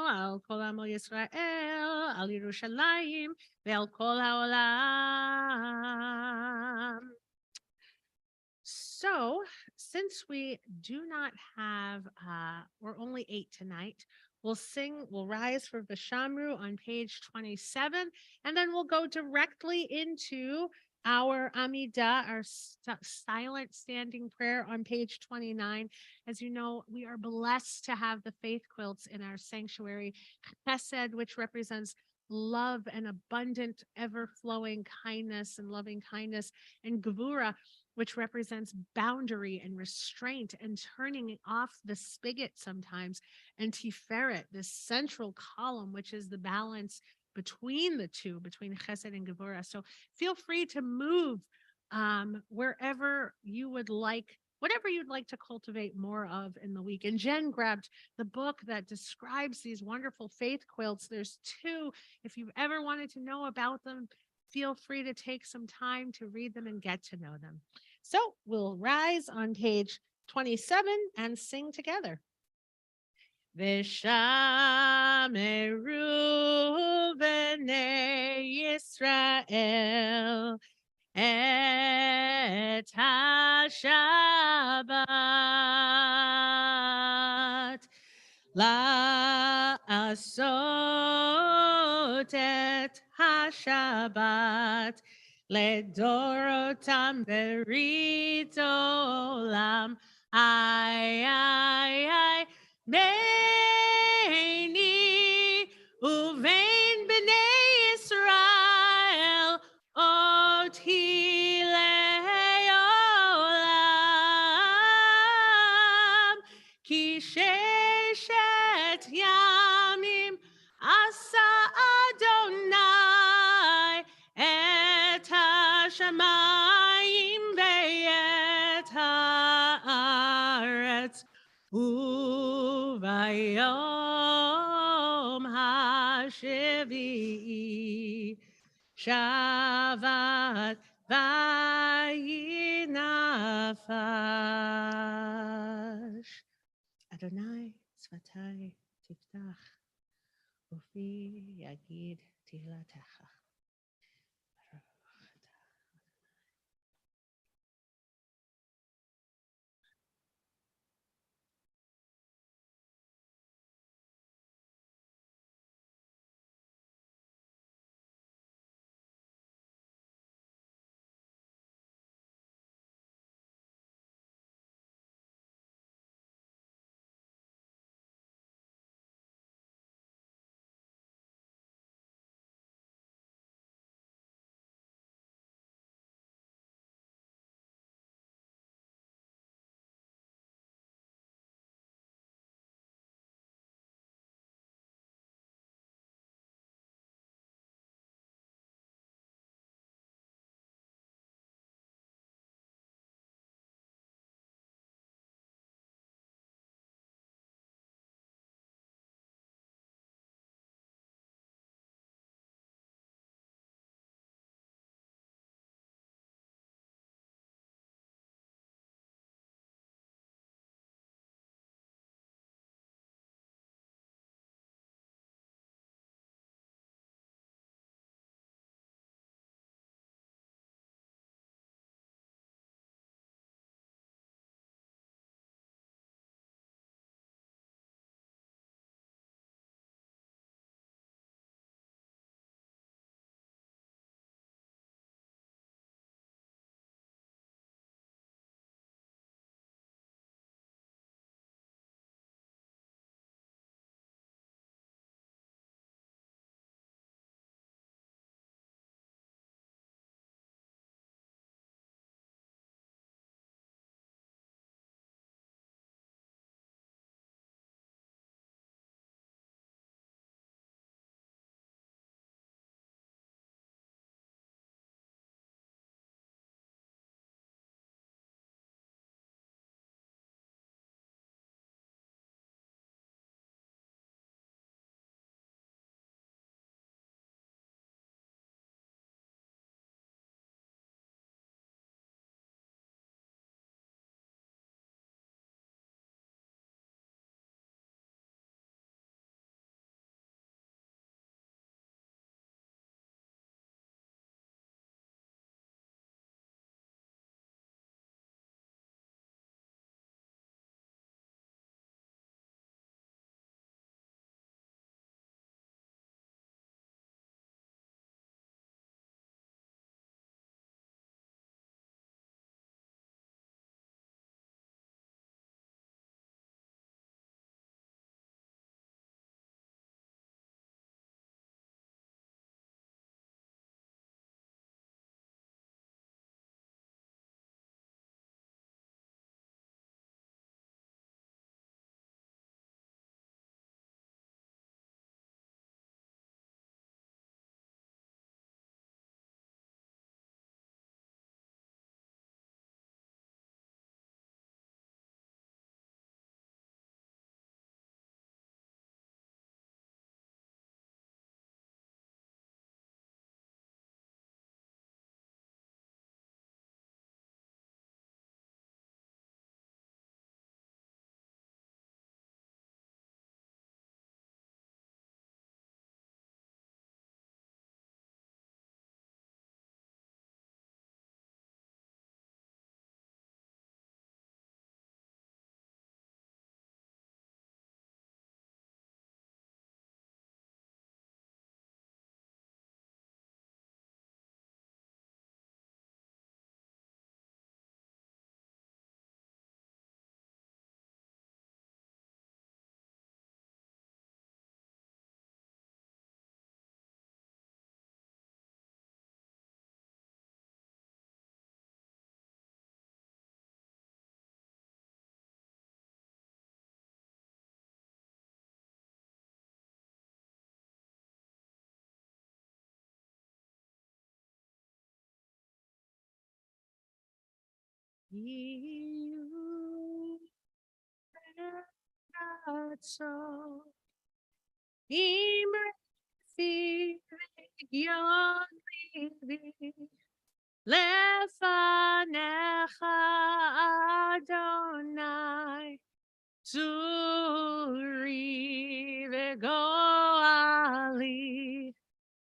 על כל עמו ישראל, על ירושלים ועל כל העולם. So, since we do not have, we're only 8 tonight, We'll rise for Vishamru on page 27, and then we'll go directly into our Amidah, our silent standing prayer on page 29. As you know, we are blessed to have the faith quilts in our sanctuary. Chesed, which represents love and abundant, ever flowing kindness and loving kindness, and Gevura, which represents boundary and restraint and turning off the spigot sometimes, and Tiferet, this central column, which is the balance between the two, between Chesed and Gevura. So feel free to move wherever you would like, whatever you'd like to cultivate more of in the week. And Jen grabbed the book that describes these wonderful faith quilts. There's two. If you've ever wanted to know about them, feel free to take some time to read them and get to know them. So we'll rise on page 27 and sing together. V'shameru b'nei Yisrael et ha-Shabbat la'asot et ha-Shabbat לדורותם ברית עולם. איי, איי, איי, ביני ובין בני ישראל, אותי לעולם. כי ששת ימים עשה אדוני את השמיים ואת הארץ, וביום השביעי שבת וינפש. אדוני שפתי תפתח, ופי יגיד תהילתך. You so immersive yon lefanecha Adonai Zuri v'goali.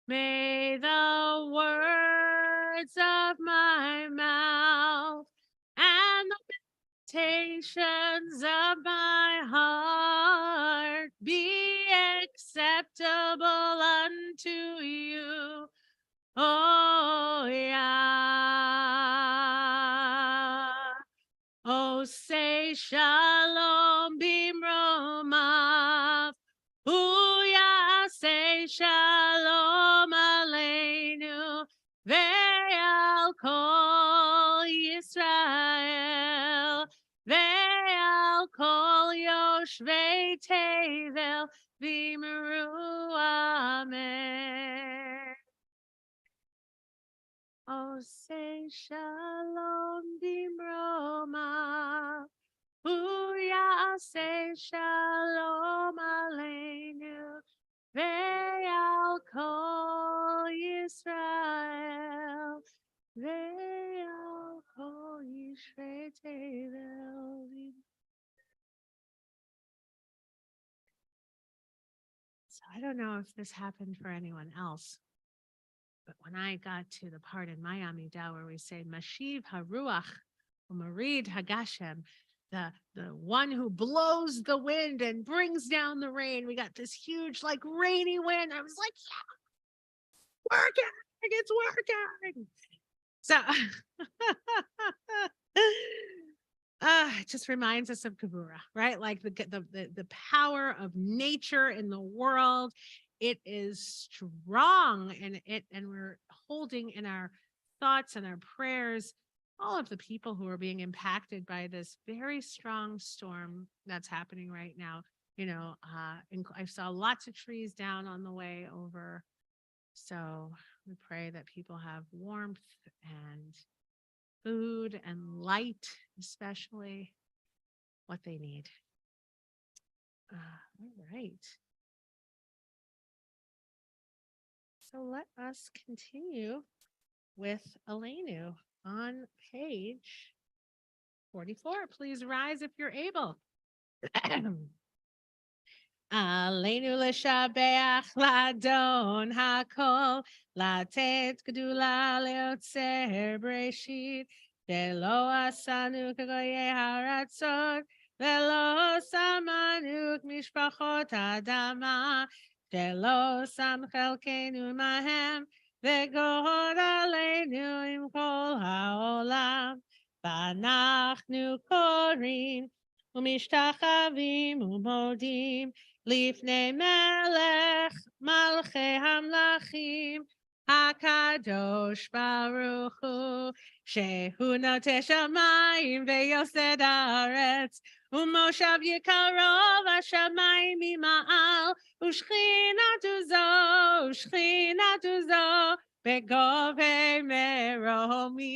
May the words of my mouth and the meditations of my heart be acceptable unto you, oh yeah. Oh, say shalom bimromav. Huya say shalom aleinu. Ve'al kol Yisrael. Ve'al kol yoshvei tevel. V'imru amen. Oh, say shalom bimromav. Huya say shalom aleinu. Ve'al kol Yisrael. Ve'al kol yishrei tevel. So I don't know if this happened for anyone else, but when I got to the part in my Amidah where we say Mashiv Haruach Umarid Hagashem, the one who blows the wind and brings down the rain, we got this huge like rainy wind. I was like, yeah, working, it's working. So it just reminds us of Kavura, right? Like the power of nature in the world. It is strong, and we're holding in our thoughts and our prayers all of the people who are being impacted by this very strong storm that's happening right now. You know, I saw lots of trees down on the way over. So we pray that people have warmth and food and light, especially what they need. All right. So let us continue with Aleinu on page 44. Please rise if you're able. Aleinu l'shabeach ladon hakol, latet gedula leotzer breshit, velo asanu kagoye haratzot, velo samanu mishpachot adama, velo sam chelkenu mahem, vegod aleinu im kol haolam, v'anachnu korim, umishtachavim umodim, Lifnei melech malchei hamlachim Hakadosh Baruch Hu Shehu noteh shamayim veyosed haaretz Umoshav yikarov hashamayim mima'al Ushchinatu zo begovei meromim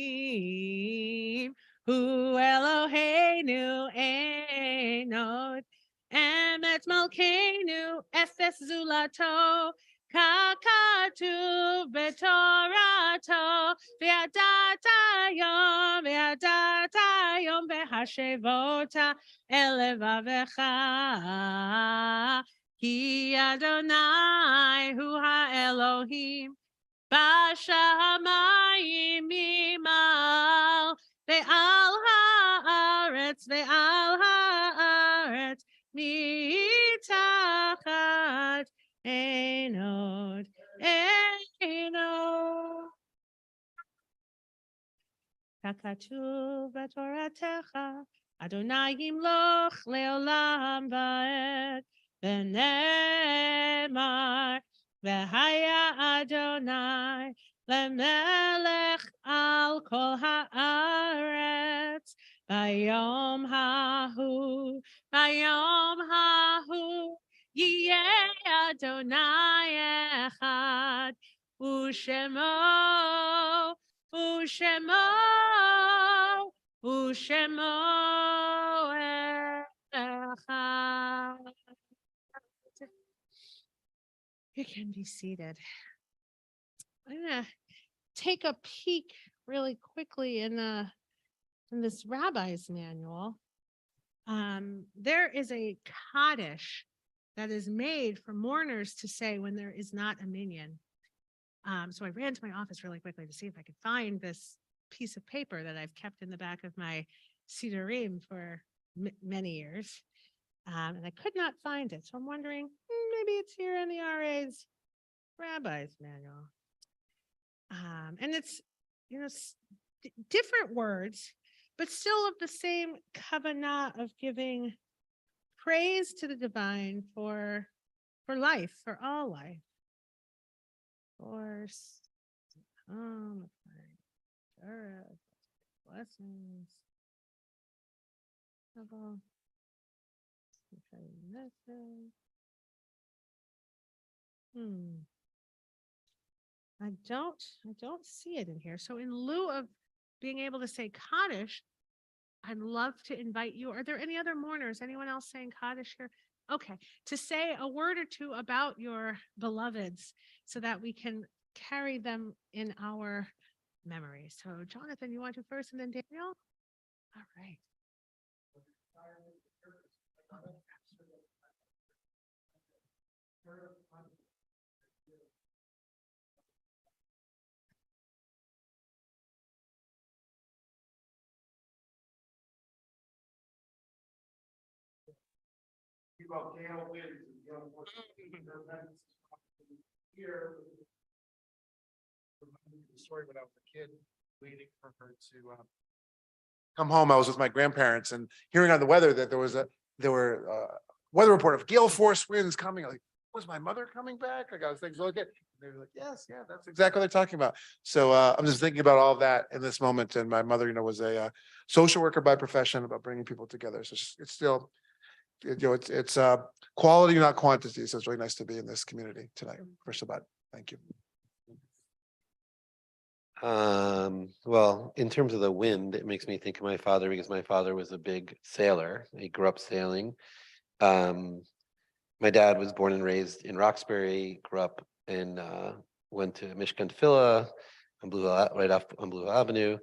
Hu Eloheinu enod Emet Malkeinu Efes Zulato Kakatu Betorato Ve'adata yom Ve'hashevota Elevavecha Ki Adonai Hu HaElohim Bashamayim Mimal Ve'al haaretz מתחת עינות עינות. ככתוב בתורתך, אדוני ימלוך לעולם ועד, ונאמר, והיה אדוני למלך על כל הארץ, ביום ההוא יהיה אדוני אחד, ושמו Ushemo echad. You can be seated. I'm gonna take a peek really quickly in this rabbi's manual. There is a Kaddish that is made for mourners to say when there is not a minyan. So I ran to my office really quickly to see if I could find this piece of paper that I've kept in the back of my Sidurim for many years. And I could not find it. So I'm wondering, maybe it's here in the RA's rabbi's manual. And it's, different words, but still of the same kavanah of giving praise to the divine for life, for all life. For blessings. I don't see it in here. So in lieu of being able to say Kaddish, I'd love to invite you. Are there any other mourners? Anyone else saying Kaddish here? Okay, to say a word or two about your beloveds so that we can carry them in our memory. So Jonathan, you want to first and then Daniel? All right. About Gail wins here. The story when I was a kid, waiting for her to come home. I was with my grandparents and hearing on the weather that there were weather report of gale force winds coming. Like, was my mother coming back? Like I was thinking, okay. They were like, yes, yeah, that's exactly what they're talking about. So I'm just thinking about all of that in this moment. And my mother, was a social worker by profession, about bringing people together. So it's still, it's quality, not quantity. So it's really nice to be in this community tonight for Shabbat. Thank you. Well, in terms of the wind, it makes me think of my father because my father was a big sailor. He grew up sailing. My dad was born and raised in Roxbury, grew up and went to Michigan Tefillah on right off on Blue Hill Avenue.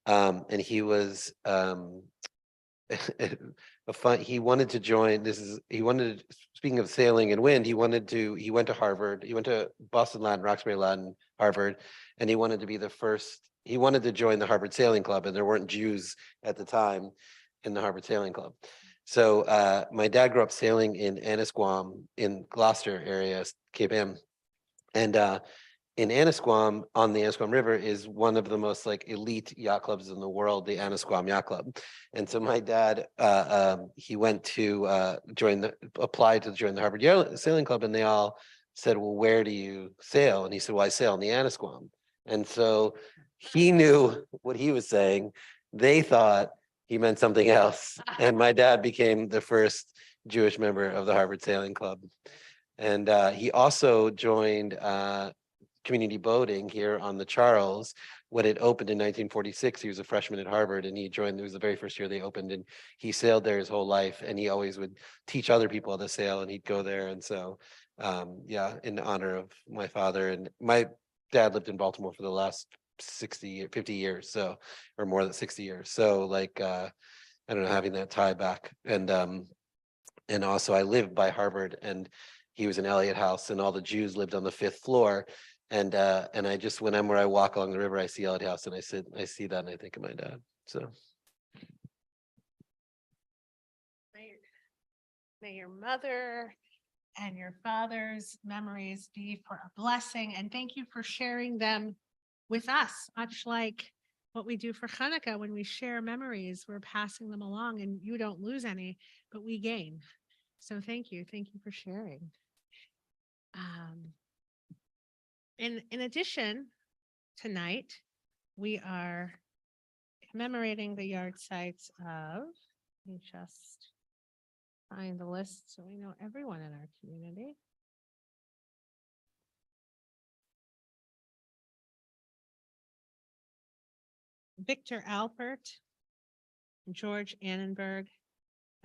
And he was he wanted to join. Speaking of sailing and wind, he went to Harvard. He went to Boston Latin, Roxbury Latin, Harvard, and he wanted to be the first. He wanted to join the Harvard Sailing Club, and there weren't Jews at the time in the Harvard Sailing Club. So my dad grew up sailing in Annisquam in Gloucester area, Cape Ann, and in Annisquam on the Annisquam River is one of the most elite yacht clubs in the world, the Annisquam Yacht Club. And so my dad, he went to applied to join the Harvard Sailing Club, and they all said, well, where do you sail? And he said, well, I sail in the Annisquam. And so he knew what he was saying. They thought he meant something else. And my dad became the first Jewish member of the Harvard Sailing Club. And he also joined community boating here on the Charles when it opened in 1946. He was a freshman at Harvard and he joined. It was the very first year they opened, and he sailed there his whole life, and he always would teach other people how to sail, and he'd go there. And so in honor of my father, and my dad lived in Baltimore for the last 50 years, so, or more than 60 years. So I don't know, having that tie back. And also I lived by Harvard, and he was in Eliot House, and all the Jews lived on the 5th floor. And I just, whenever I walk along the river, I see Eliot House, and I see that, and I think of my dad. So May your mother and your father's memories be for a blessing, and thank you for sharing them with us, much like what we do for Hanukkah. When we share memories, we're passing them along, and you don't lose any, but we gain. So thank you for sharing. In addition, tonight we are commemorating the yard sites of, let me just find the list so we know everyone in our community. Victor Alpert, George Annenberg,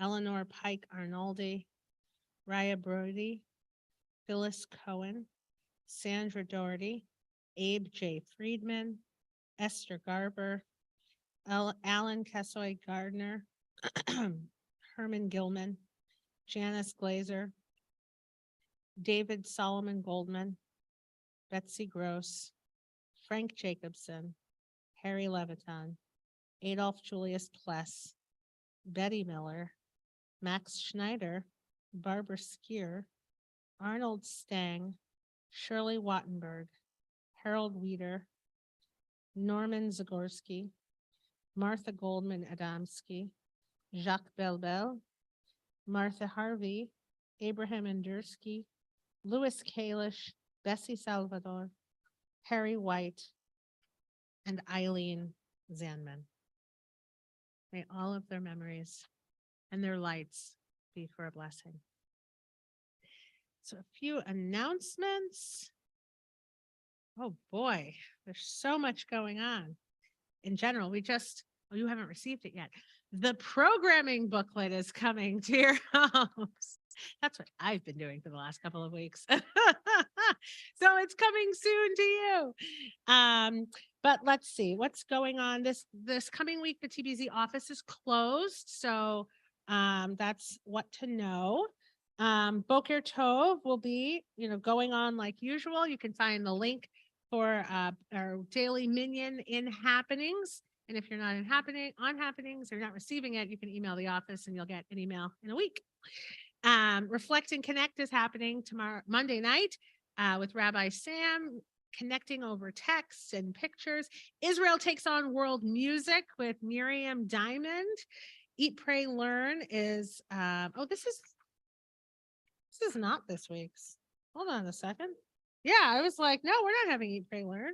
Eleanor Pike Arnoldi, Raya Brody, Phyllis Cohen, Sandra Doherty, Abe J. Friedman, Esther Garber, Alan Kessoy Gardner, Herman Gilman, Janice Glazer, David Solomon Goldman, Betsy Gross, Frank Jacobson, Harry Leviton, Adolf Julius Pless, Betty Miller, Max Schneider, Barbara Skier, Arnold Stang, Shirley Wattenberg, Harold Weeder, Norman Zagorski, Martha Goldman Adamski, Jacques Belbel, Martha Harvey, Abraham Endursky, Louis Kalish, Bessie Salvador, Harry White, and Eileen Zanman. May all of their memories and their lights be for a blessing. So a few announcements. Oh boy, there's so much going on. In general, you haven't received it yet. The programming booklet is coming to your house. That's what I've been doing for the last couple of weeks. So it's coming soon to you. But let's see what's going on this coming week. The TBZ office is closed. So that's what to know. Boker Tov will be, going on like usual. You can find the link for our daily minyan in happenings. And if you're not on happenings, or not receiving it, you can email the office and you'll get an email in a week. Reflect and Connect is happening Monday night with Rabbi Sam, connecting over text and pictures. Israel Takes on World Music with Miriam Diamond. Eat, Pray, Learn is, this is not this week's. Hold on a second. Yeah, I was like, no, we're not having Eat, Pray, Learn.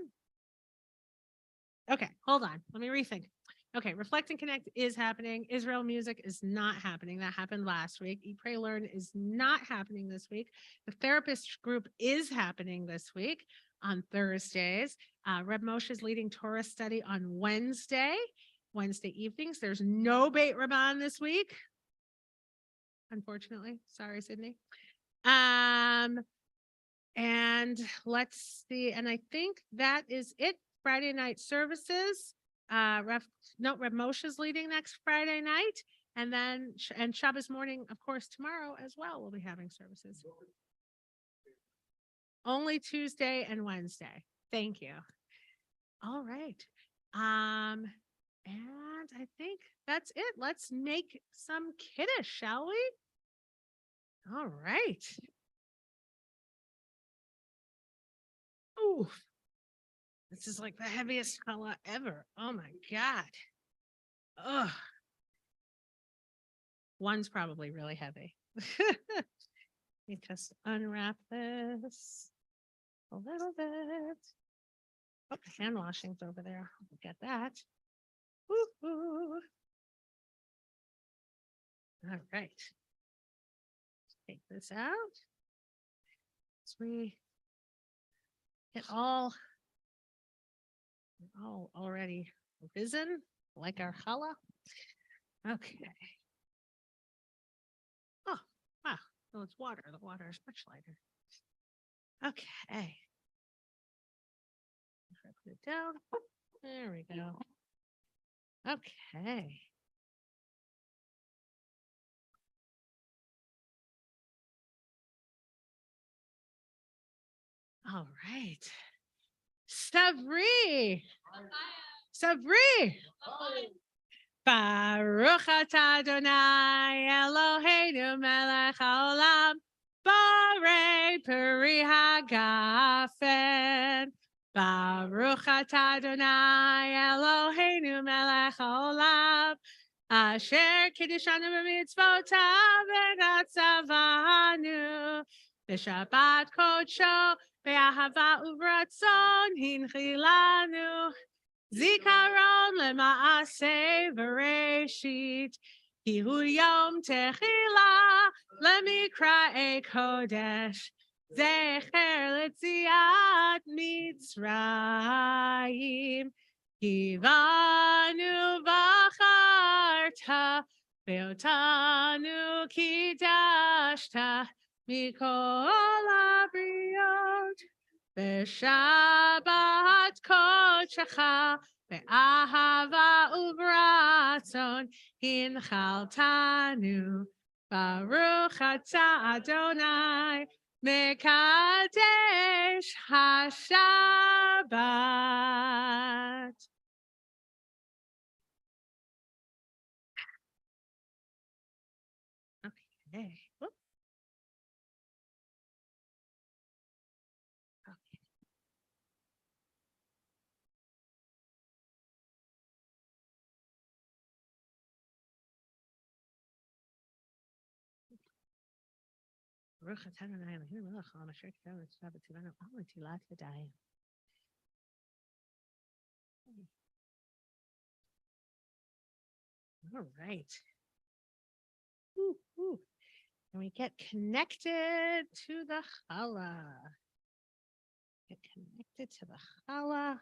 Okay, hold on. Let me rethink. Okay, Reflect and Connect is happening. Israel Music is not happening. That happened last week. Eat, Pray, Learn is not happening this week. The therapist group is happening this week on Thursdays. Reb Moshe is leading Torah study on Wednesday evenings. There's no Beit Rabban this week, unfortunately. Sorry, Sydney. And let's see. And I think that is it. Friday night services. Reb Moshe is leading next Friday night. And then, and Shabbos morning, of course, tomorrow as well, we'll be having services. Only Tuesday and Wednesday. Thank you. All right. And I think that's it. Let's make some kiddush, shall we? All right. Ooh, this is like the heaviest challah ever. Oh my God. Ugh. One's probably really heavy. Let me just unwrap this a little bit. Oh, hand washing's over there. Look at that. Woo-hoo. All right. Take this out. As we get all already risen like our challah. Okay. Oh, wow. Oh, it's water. The water is much lighter. Okay. If I put it down. There we go. Okay. All right. Savri. Baruch atah Adonai Eloheinu melech haolam borei peri hagafen. Baruch atah Adonai Eloheinu melech haolam asher kiddishanu b'mitzvotav v'natzavanu b'shabbat kodsho be'ahava u'b'ratzon hinchilanu. Zikaron lema'aseh v'reshit, ki hu yom techila lemikra'e kodesh, zecher letziat Mitzrayim. Kivanu v'acharta, ve'otanu kidashta, mikol habriot, v'shabbat kodshecha, ve'ahava uvratzon, hinchaltanu, Baruch atah Adonai, Mekadesh HaShabbat. Okay. Whoop. Okay. Baruch atah Adonai Eloheinu melech haolam asher kitanu v'tzivanu v'tivanu al netilat yadayim. All right. Woo, woo. And we get connected to the challah. Get connected to the challah.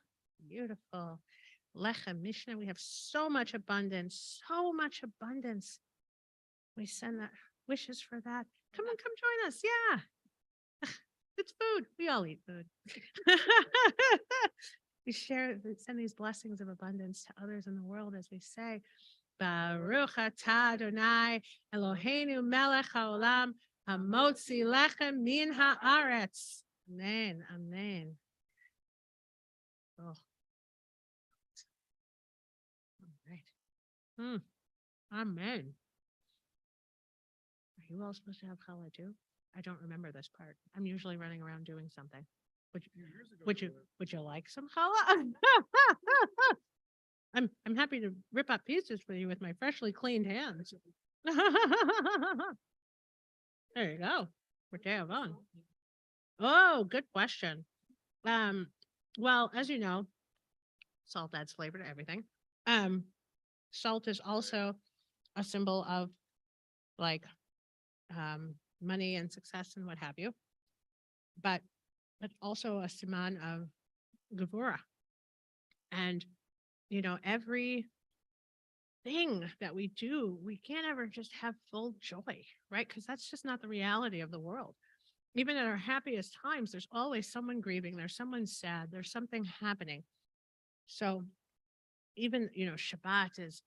Beautiful. Lechem Mishnah. We have so much abundance, so much abundance. We send that wishes for that. Come on, come join us. Yeah. It's food. We all eat food. We send these blessings of abundance to others in the world as we say, Baruch atah Adonai Eloheinu melech haolam hamotzi lechem min haaretz. Amen. Amen. Oh. All right. Amen. Are you all supposed to have challah too? I don't remember this part. I'm usually running around doing something. Would you like some challah? I'm happy to rip up pieces for you with my freshly cleaned hands. There you go. For Teavon. Oh, good question. Well, as you know, salt adds flavor to everything. Salt is also a symbol of like money and success and what have you. But it's also a siman of gevura. And you know, every thing that we do, we can't ever just have full joy, right? Because that's just not the reality of the world. Even at our happiest times, there's always someone grieving, there's someone sad, there's something happening. So even, you know, Shabbat is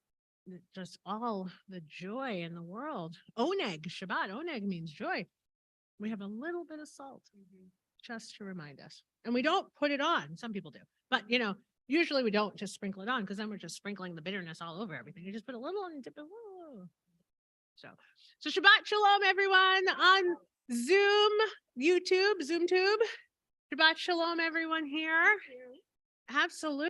just all the joy in the world. Oneg, Shabbat, oneg means joy. We have a little bit of salt just to remind us. And we don't put it on. Some people do. But, you know, usually we don't just sprinkle it on because then we're just sprinkling the bitterness all over everything. You just put a little and dip it. Whoa. So Shabbat Shalom, everyone on Zoom, YouTube, ZoomTube. Shabbat Shalom, everyone here. Absolutely.